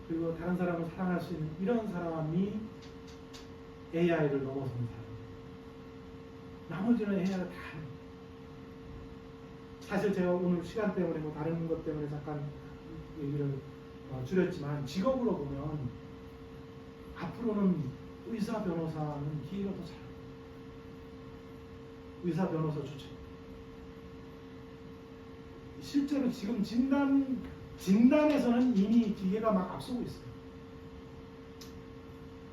그리고 다른 사람을 사랑할 수 있는 이런 사람이 AI를 넘어선 사람. 나머지는 AI가 다. 사실 제가 오늘 시간 때문에 뭐 다른 것 때문에 잠깐 얘기를 줄였지만, 직업으로 보면 앞으로는 의사 변호사는 기회가 더 잘. 의사 변호사 주체. 실제로 지금 진단에서는 이미 기계가 막 앞서고 있어요.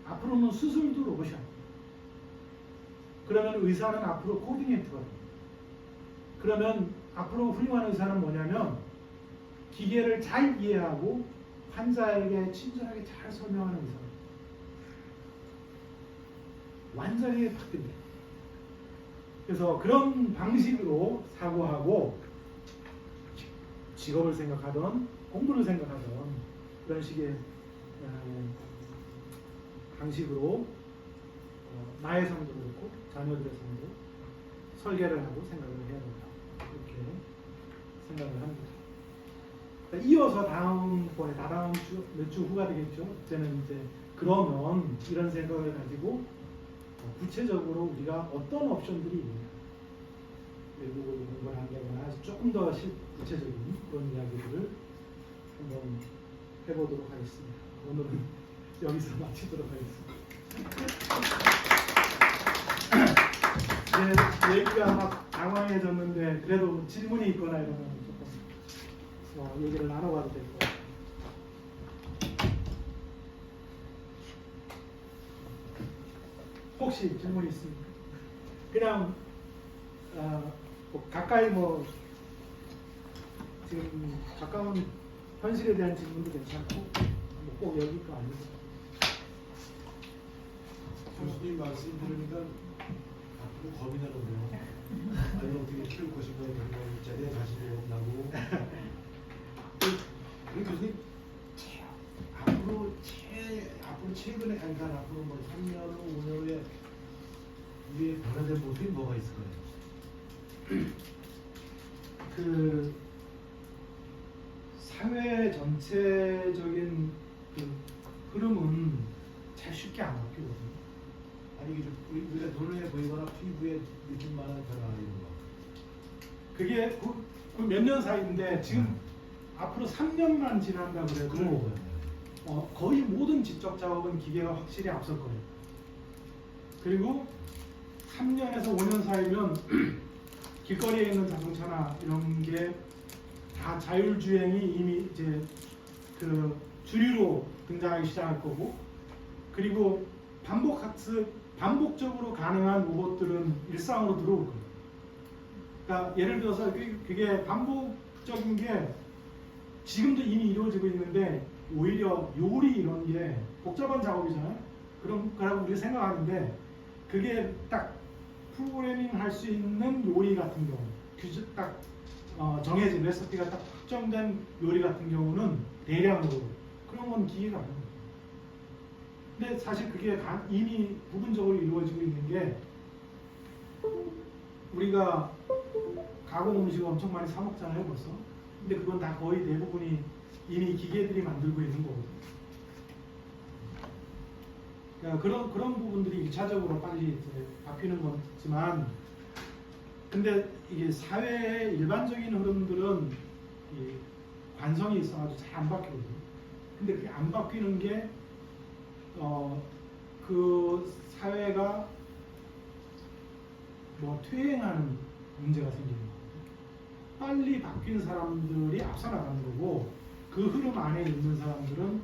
앞으로는 수술도 로봇이야. 그러면 의사는 앞으로 코디네이터가 돼요. 그러면 앞으로 훌륭한 의사는 뭐냐면 기계를 잘 이해하고 환자에게 친절하게 잘 설명하는 의사. 완전히 바뀝니다. 그래서 그런 방식으로 사고하고 직업을 생각하던 공부를 생각하던 그런 식의 방식으로 나의 삶도 그렇고 자녀들의 삶도 설계를 하고 생각을 해야 된다. 이렇게 생각을 합니다. 이어서 다음번에 다다음 주 몇 주 후가 되겠죠. 그때는 이제 그러면 이런 생각을 가지고 구체적으로 우리가 어떤 옵션들이 있느냐, 외국어로 공부를 한다거나 조금 더 구체적인 그런 이야기들을 한번 해보도록 하겠습니다. 오늘은 여기서 마치도록 하겠습니다. 얘기가 막 당황해졌는데 그래도 질문이 있거나 이러면 조금 얘기를 나눠봐도 될 것 같아요. 혹시 질문이 있습니까? 그냥 뭐 가까이 뭐 지금 가까운 현실에 대한 질문도 괜찮고 뭐 꼭 여기 거 아니고. 교수님 말씀 들으니까 앞으로 겁이 나는데요. 아니 어떻게 키울 것인가 이런 거 자리에 자신이 없나고. 그 교수님 앞으로 최근에 그러니까 앞으로 뭐 3년 후 5년 후에 우리의 변화된 모습이 뭐가 있을까요? 그 사회 전체적인 그 흐름은 잘 쉽게 안 바뀌거든요. 아니 이게 좀 우리가 눈에 보이거나 피부에 느낄 만한 변화 이런 거. 그게 몇 년 사이인데 지금 앞으로 3년만 지난다 그래도 그러니까요. 거의 모든 지적 작업은 기계가 확실히 앞설 거예요. 그리고 3년에서 5년 사이면 길거리에 있는 자동차나 이런 게 다 자율주행이 이미 이제 그 주류로 등장하기 시작할 거고, 그리고 반복적으로 가능한 로봇들은 일상으로 들어올 거예요. 그러니까 예를 들어서 그게 반복적인 게 지금도 이미 이루어지고 있는데 오히려 요리 이런 게 복잡한 작업이잖아요. 그라고 우리가 생각하는데 그게 딱 프로그래밍 할 수 있는 요리 같은 경우, 딱 정해진 레시피가 딱 확정된 요리 같은 경우는 대량으로 그런 건 기계가 아닙니다. 근데 사실 그게 이미 부분적으로 이루어지고 있는 게 우리가 가공 음식을 엄청 많이 사 먹잖아요 벌써. 근데 그건 다 거의 대부분이 이미 기계들이 만들고 있는 거거든요. 그러니까 그런 부분들이 1차적으로 빨리 이제 바뀌는 거지만, 근데 이게 사회의 일반적인 흐름들은 이 관성이 있어가지고 잘 안 바뀌거든요. 근데 그게 안 바뀌는 게 그 사회가 뭐 퇴행하는 문제가 생기는 거거든요. 빨리 바뀐 사람들이 앞서 나가는 거고, 그 흐름 안에 있는 사람들은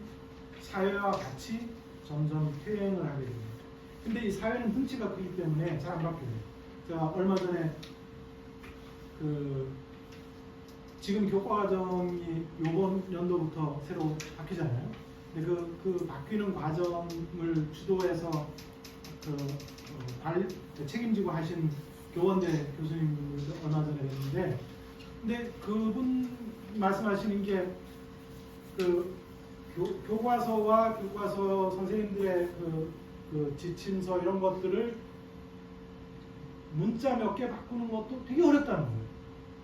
사회와 같이 점점 퇴행을 하게 됩니다. 근데 이 사회는 덩치가 크기 때문에 잘 안 바뀌어요. 제가 얼마 전에 지금 교과과정이 이번 연도부터 새로 바뀌잖아요. 근데 그 바뀌는 과정을 주도해서 책임지고 하신 교원대 교수님들 얼마 전에 뵀는데, 근데 그분 말씀하시는 게 교과서와 교과서 선생님들의 그 지침서 이런 것들을 문자 몇 개 바꾸는 것도 되게 어렵다는 거예요.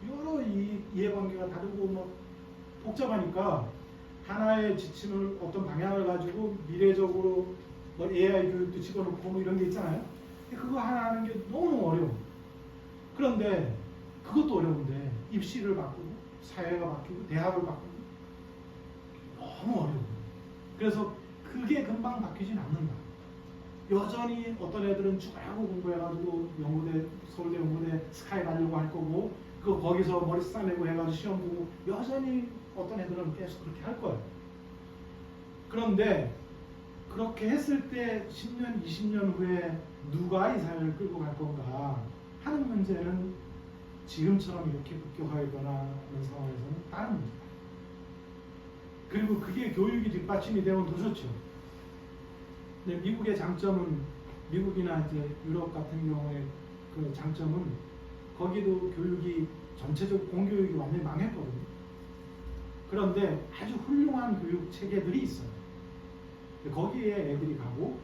여러 이해관계가 다르고 뭐 복잡하니까 하나의 지침을 어떤 방향을 가지고 미래적으로 뭐 AI 교육도 집어넣고 뭐 이런 게 있잖아요. 근데 그거 하나 하는 게 너무 어려워. 그런데 그것도 어려운데 입시를 바꾸고 사회가 바뀌고 대학을 바꾸고 너무 어려워요. 그래서 그게 금방 바뀌진 않는다. 여전히 어떤 애들은 죽으라고 공부해가지고 연구대, 서울대 연구대 스카이 가려고 할 거고, 그 거기서 머리 싸매고 해가지고 시험 보고, 여전히 어떤 애들은 계속 그렇게 할 거예요. 그런데 그렇게 했을 때 10년, 20년 후에 누가 이 사회를 끌고 갈 건가 하는 문제는 지금처럼 이렇게 급격하게 변하는 상황에서는 다른 문제다. 그리고 그게 교육이 뒷받침이 되면 더 좋죠. 근데 미국의 장점은, 미국이나 이제 유럽 같은 경우에 그 장점은, 거기도 교육이 전체적 공교육이 완전히 망했거든요. 그런데 아주 훌륭한 교육 체계들이 있어요. 거기에 애들이 가고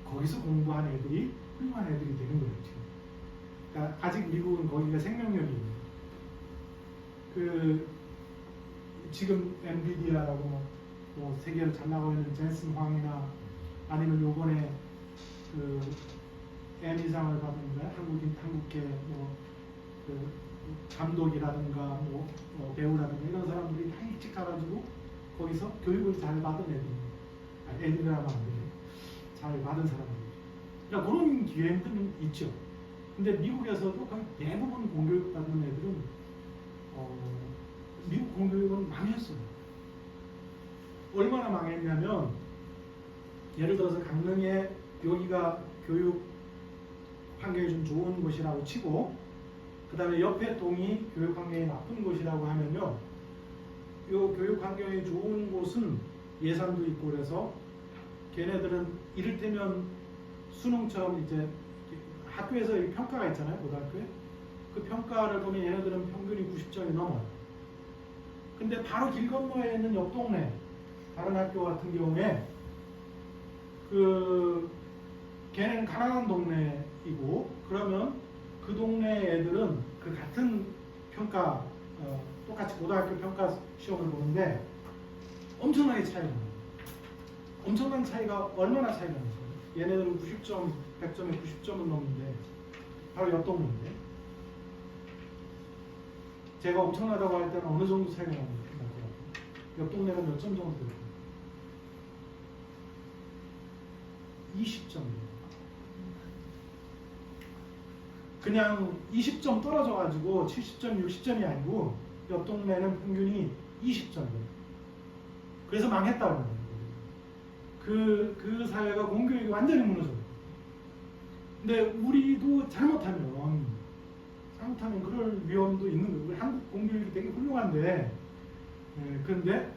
거기서 공부한 애들이 훌륭한 애들이 되는 거예요. 지금. 그러니까 아직 미국은 거기가 생명력이 있는. 그 지금 엔비디아라고 뭐 세계로 잘 나가고 있는 젠슨 황이나 아니면 요번에 그 에미상을 받은 거야, 한국계 그 감독이라든가 배우라든가 이런 사람들이 다 일찍 가가지고 거기서 교육을 잘 받은 애들이라면 안 되죠. 잘 받은 사람들. 그러니까 그런 기회들은 있죠. 근데 미국에서도 거의 대부분 공교육 받는 애들은 미국 공교육은 망했어요. 얼마나 망했냐면, 예를 들어서 강릉에 여기가 교육 환경이 좀 좋은 곳이라고 치고, 그 다음에 옆에 동이 교육 환경이 나쁜 곳이라고 하면요, 이 교육 환경이 좋은 곳은 예산도 있고 그래서 걔네들은 이를테면 수능처럼 이제 학교에서 평가가 있잖아요, 고등학교에. 그 평가를 보면 얘네들은 평균이 90점이 넘어요. 근데 바로 길 건너에 있는 옆 동네 다른 학교 같은 경우에 그 걔네는 가난한 동네이고, 그러면 그 동네 애들은 그 같은 평가 똑같이 고등학교 평가 시험을 보는데 엄청나게 차이가 나요. 엄청난 차이가, 얼마나 차이가 나요? 얘네들은 90점, 100점에 90점은 넘는데 바로 옆 동네인데, 제가 엄청나다고 할 때는 어느 정도 차이가 나는지 옆 동네가 몇 점 정도 돼요? 20점. 그냥 20점 떨어져가지고 70점, 60점이 아니고 옆 동네는 평균이 20점이에요. 그래서 망했다고 합니다. 그 사회가 공교육이 완전히 무너져요. 근데 우리도 잘못하면 그럴 위험도 있는 거예요. 우리 한국 공교육이 되게 훌륭한데, 그런데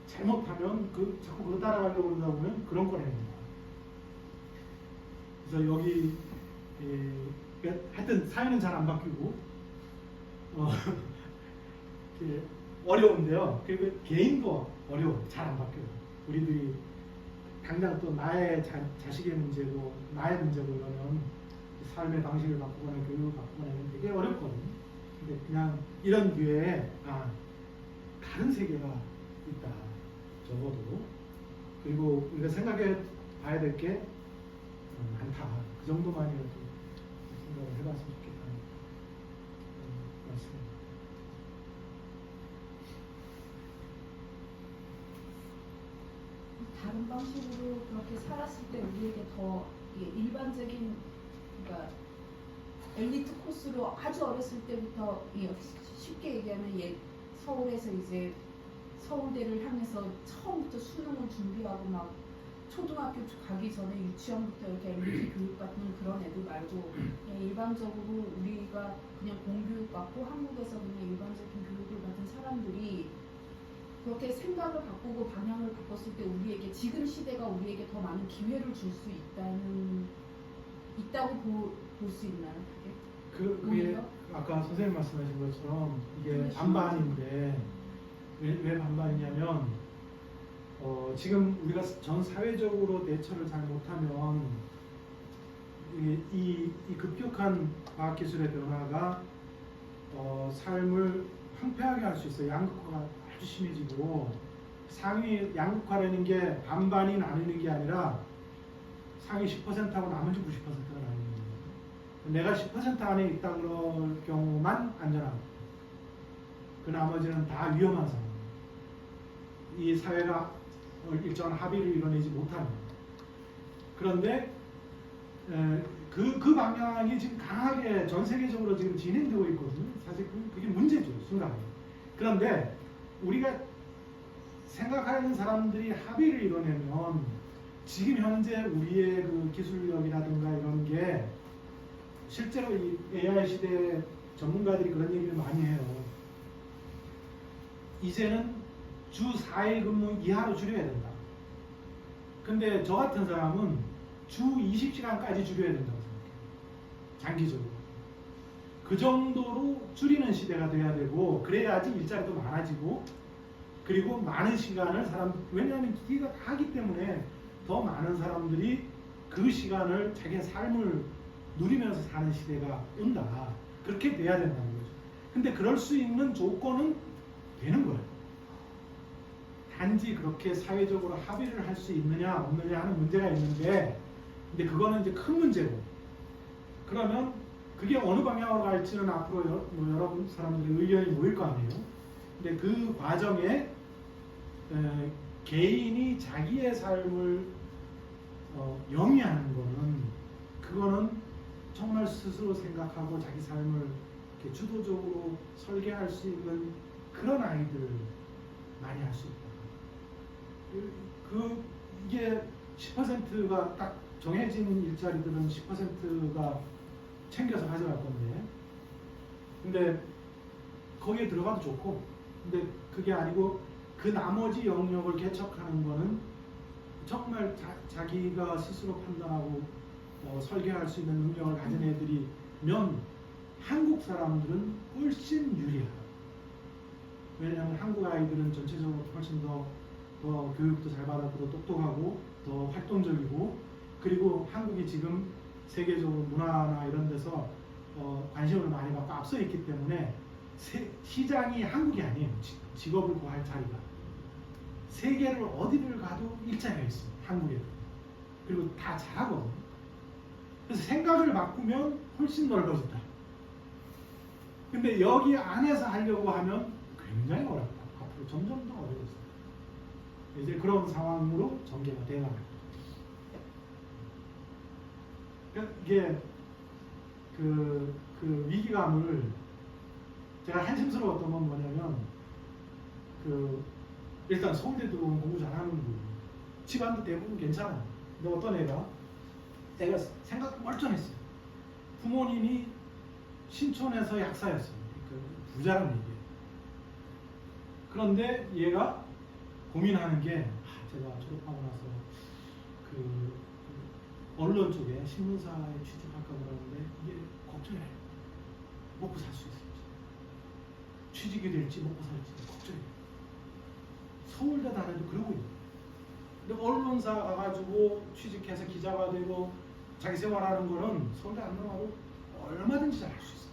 잘못하면 자꾸 그거 따라가려고 그러다 보면 그런 거래요. 그래서 여기 하여튼 사회는 잘 안 바뀌고 어려운데요. 그리고 개인도 어려워. 잘 안 바뀌어요. 우리들이 당장 또 나의 자식의 문제고 나의 문제고 이러면 삶의 방식을 바꾸거나 교육을 바꾸거나 이런 되게 어렵거든요. 근데 그냥 이런 기회에 다른 세계가 있다. 적어도. 그리고 우리가 생각해 봐야 될 게 많다. 그 정도만이라도 생각을 해봤으면 좋겠다는 말씀입니다. 다른 방식으로 그렇게 살았을 때 우리에게 더 일반적인, 그러니까 엘리트 코스로 아주 어렸을 때부터 쉽게 얘기하면 서울에서 이제 서울대를 향해서 처음부터 수능을 준비하고 막 초등학교 가기 전에 유치원부터 이렇게 엘리트 교육 받는 그런 애들 말고 그냥 일반적으로 우리가 그냥 공교육 받고 한국에서 그냥 일반적인 교육을 받은 사람들이 그렇게 생각을 바꾸고 방향을 바꿨을 때 우리에게 지금 시대가 우리에게 더 많은 기회를 줄 수 있다고 볼 수 있나요? 그게 아까 선생님 말씀하신 것처럼 이게 반반인데, 왜 반반이냐면 지금 우리가 전 사회적으로 대처를 잘 못하면 이 급격한 과학기술의 변화가 삶을 황폐하게 할 수 있어요. 양극화가 아주 심해지고, 상위 양극화라는 게 반반이 나뉘는 게 아니라 상위 10%하고 나머지 90%가 나뉘는 거예요. 내가 10% 안에 있다 그럴 경우만 안전하고, 그 나머지는 다 위험한 상황. 이 사회가 일정한 합의를 이뤄내지 못하는. 그런데 그 방향이 지금 강하게 전 세계적으로 지금 진행되고 있거든요. 사실 그게 문제죠, 순간에. 그런데 우리가 생각하는 사람들이 합의를 이뤄내면 지금 현재 우리의 그 기술력이라든가 이런 게 실제로 이 AI 시대 전문가들이 그런 얘기를 많이 해요. 이제는 주 4일 근무 이하로 줄여야 된다. 근데 저 같은 사람은 주 20시간까지 줄여야 된다고 생각해요. 장기적으로. 그 정도로 줄이는 시대가 돼야 되고, 그래야지 일자리도 많아지고, 그리고 많은 시간을 왜냐하면 기계가 다 하기 때문에 더 많은 사람들이 그 시간을 자기의 삶을 누리면서 사는 시대가 온다. 그렇게 돼야 된다는 거죠. 근데 그럴 수 있는 조건은 되는 거예요. 단지 그렇게 사회적으로 합의를 할 수 있느냐 없느냐 하는 문제가 있는데, 근데 그거는 이제 큰 문제고, 그러면 그게 어느 방향으로 갈지는 앞으로 여러 사람들의 의견이 모일 거 아니에요. 근데 그 과정에 개인이 자기의 삶을 영위하는 거는, 그거는 정말 스스로 생각하고 자기 삶을 이렇게 주도적으로 설계할 수 있는 그런 아이들 많이 할 수 있다. 이게 10%가 딱 정해진 일자리들은 10%가 챙겨서 가져갈 건데, 근데 거기에 들어가도 좋고, 근데 그게 아니고 그 나머지 영역을 개척하는 거는 정말 자기가 스스로 판단하고 설계할 수 있는 능력을 가진 애들이면 한국 사람들은 훨씬 유리하다. 왜냐하면 한국 아이들은 전체적으로 훨씬 더 교육도 잘 받았고 더 똑똑하고 더 활동적이고, 그리고 한국이 지금 세계적으로 문화나 이런 데서 관심을 많이 받고 앞서 있기 때문에 시장이 한국이 아니에요. 직업을 구할 자리가 세계를 어디를 가도 일자리가 있어요. 한국에. 그리고 다 잘하거든요. 그래서 생각을 바꾸면 훨씬 넓어진다. 근데 여기 안에서 하려고 하면 굉장히 어렵다. 앞으로 점점 더 어려워져요. 이제 그런 상황으로 전개가 되어갑니다. 그러니까 이게 그 위기감을, 제가 한심스러웠던 건 뭐냐면, 일단 서울대 들어오면 공부 잘하는 분, 집안도 대부분 괜찮아요. 근데 어떤 애가 생각 멀쩡했어요. 부모님이 신촌에서 약사였어요. 부자라는 얘기예요. 그런데 얘가 고민하는 게, 제가 졸업하고 나서 언론 쪽에 신문사에 취직할까 그러는데 이게 걱정이에요. 먹고 살 수 있을지, 취직이 될지 먹고 살지 걱정이에요. 서울대 다녀도 그러고 있는 거예요. 근데 언론사 가가지고 취직해서 기자가 되고 자기 생활하는 거는 서울대 안 나와도 얼마든지 잘 할 수 있어요.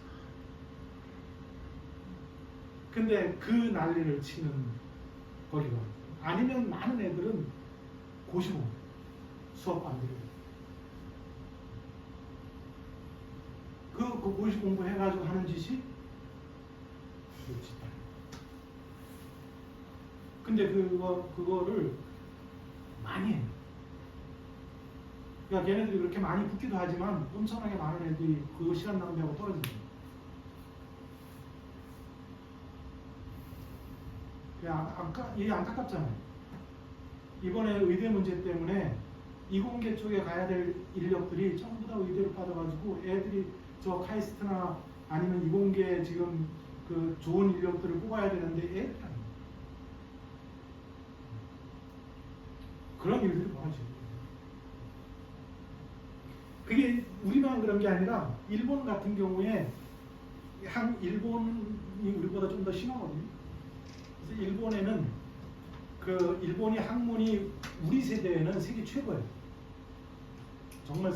근데 그 난리를 치는 거리가, 아니면 많은 애들은 고시공 수업 안 들어요. 그 고시 공부해가지고 하는 짓이 그렇지. 근데 그거를 많이 해요. 그러니까 걔네들이 그렇게 많이 붙기도 하지만 엄청나게 많은 애들이 그 시간 낭비하고 떨어진다. 이게 안타깝잖아요. 이번에 의대 문제 때문에 이공계 쪽에 가야 될 인력들이 전부 다 의대로 빠져가지고 애들이 저 카이스트나 아니면 이공계 지금 그 좋은 인력들을 뽑아야 되는데 애들이 안 돼요. 그런 일들이 벌어지고, 그게 우리만 그런 게 아니라 일본 같은 경우에 일본이 우리보다 좀 더 심하거든요. 그래서 일본에는 일본이 학문이 우리 세대에는 세계 최고예요. 정말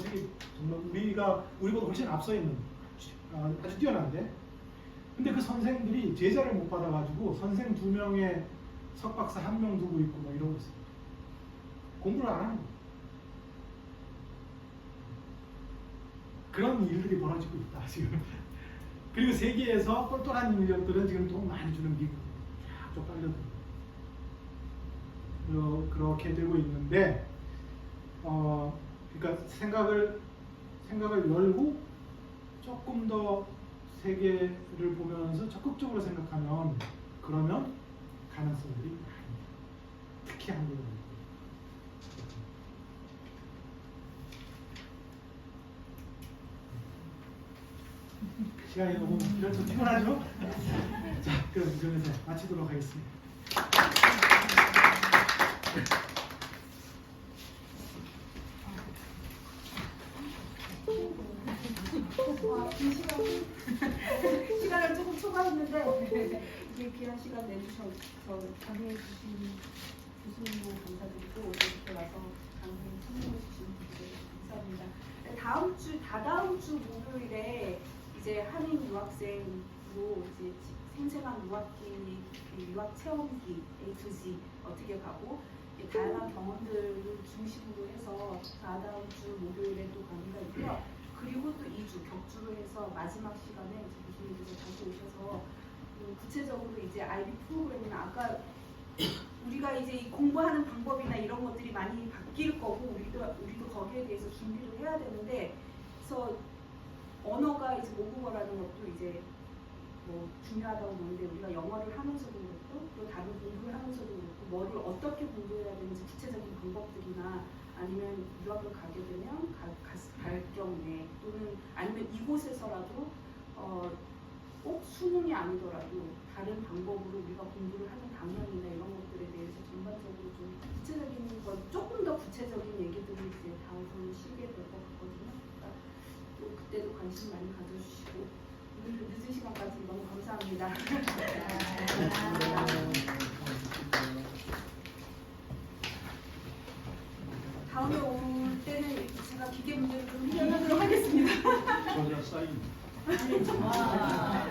우리보다 훨씬 앞서 있는 아주 뛰어난데, 근데 그 선생들이 제자를 못 받아가지고 선생 2명에 석박사 1명 두고 있고 막 이러고 있어요. 공부를 안 하는 거예요. 그런 일들이 벌어지고 있다 지금. 그리고 세계에서 똘똘한 인력들은 지금 돈 많이 주는 미국 쫙 쪽팔려들고 그렇게 되고 있는데, 그러니까 생각을 열고 조금 더 세계를 보면서 적극적으로 생각하면 그러면 가능성들이 많습니다. 특히 한국은. 시간이 너무 좀 피곤하죠? 자, 그럼 이쯤에서 마치도록 하겠습니다. 긴 시간을 조금 초과했는데 이게 귀한 시간 내주셔서 강의해 주신 교수님도 감사드리고 이렇게 와서 강의에 참여해 주신 분들 감사합니다. 다다음 주 목요일에 이제 한인 유학생으로 이제 생생한 유학 체험기 A to Z 어떻게 가고 다양한 경험들을 중심으로 해서 다다음 주 목요일에 또 강의가 있고요. 그리고 또 2주 격주로 해서 마지막 시간에 교수님께서 다시 오셔서 구체적으로 이제 IB 프로그램은 아까 우리가 이제 이 공부하는 방법이나 이런 것들이 많이 바뀔 거고 우리도 거기에 대해서 준비를 해야 되는데 그래서 언어가 이제 모국어라는 것도 이제 뭐 중요하다고 보는데 우리가 영어를 하면서도 그렇고 또 다른 공부를 하면서도 그렇고 뭐를 어떻게 공부해야 되는지 구체적인 방법들이나 아니면 유학을 가게 되면 갈 경우에 또는 아니면 이곳에서라도 꼭 수능이 아니더라도 다른 방법으로 우리가 공부를 하는 방향이나 이런 것들에 대해서 전반적으로 좀 구체적인 것, 조금 더 구체적인 얘기들을 이제 다음번에 쉬게 될 것 같거든요. 그러니까 또 그때도 관심 많이 가져주시고 오늘 늦은 시간까지 너무 감사합니다. 다음에 올 때는 제가 기계 문제를 좀 해결하도록 하겠습니다. 전혀 쌓인. 와.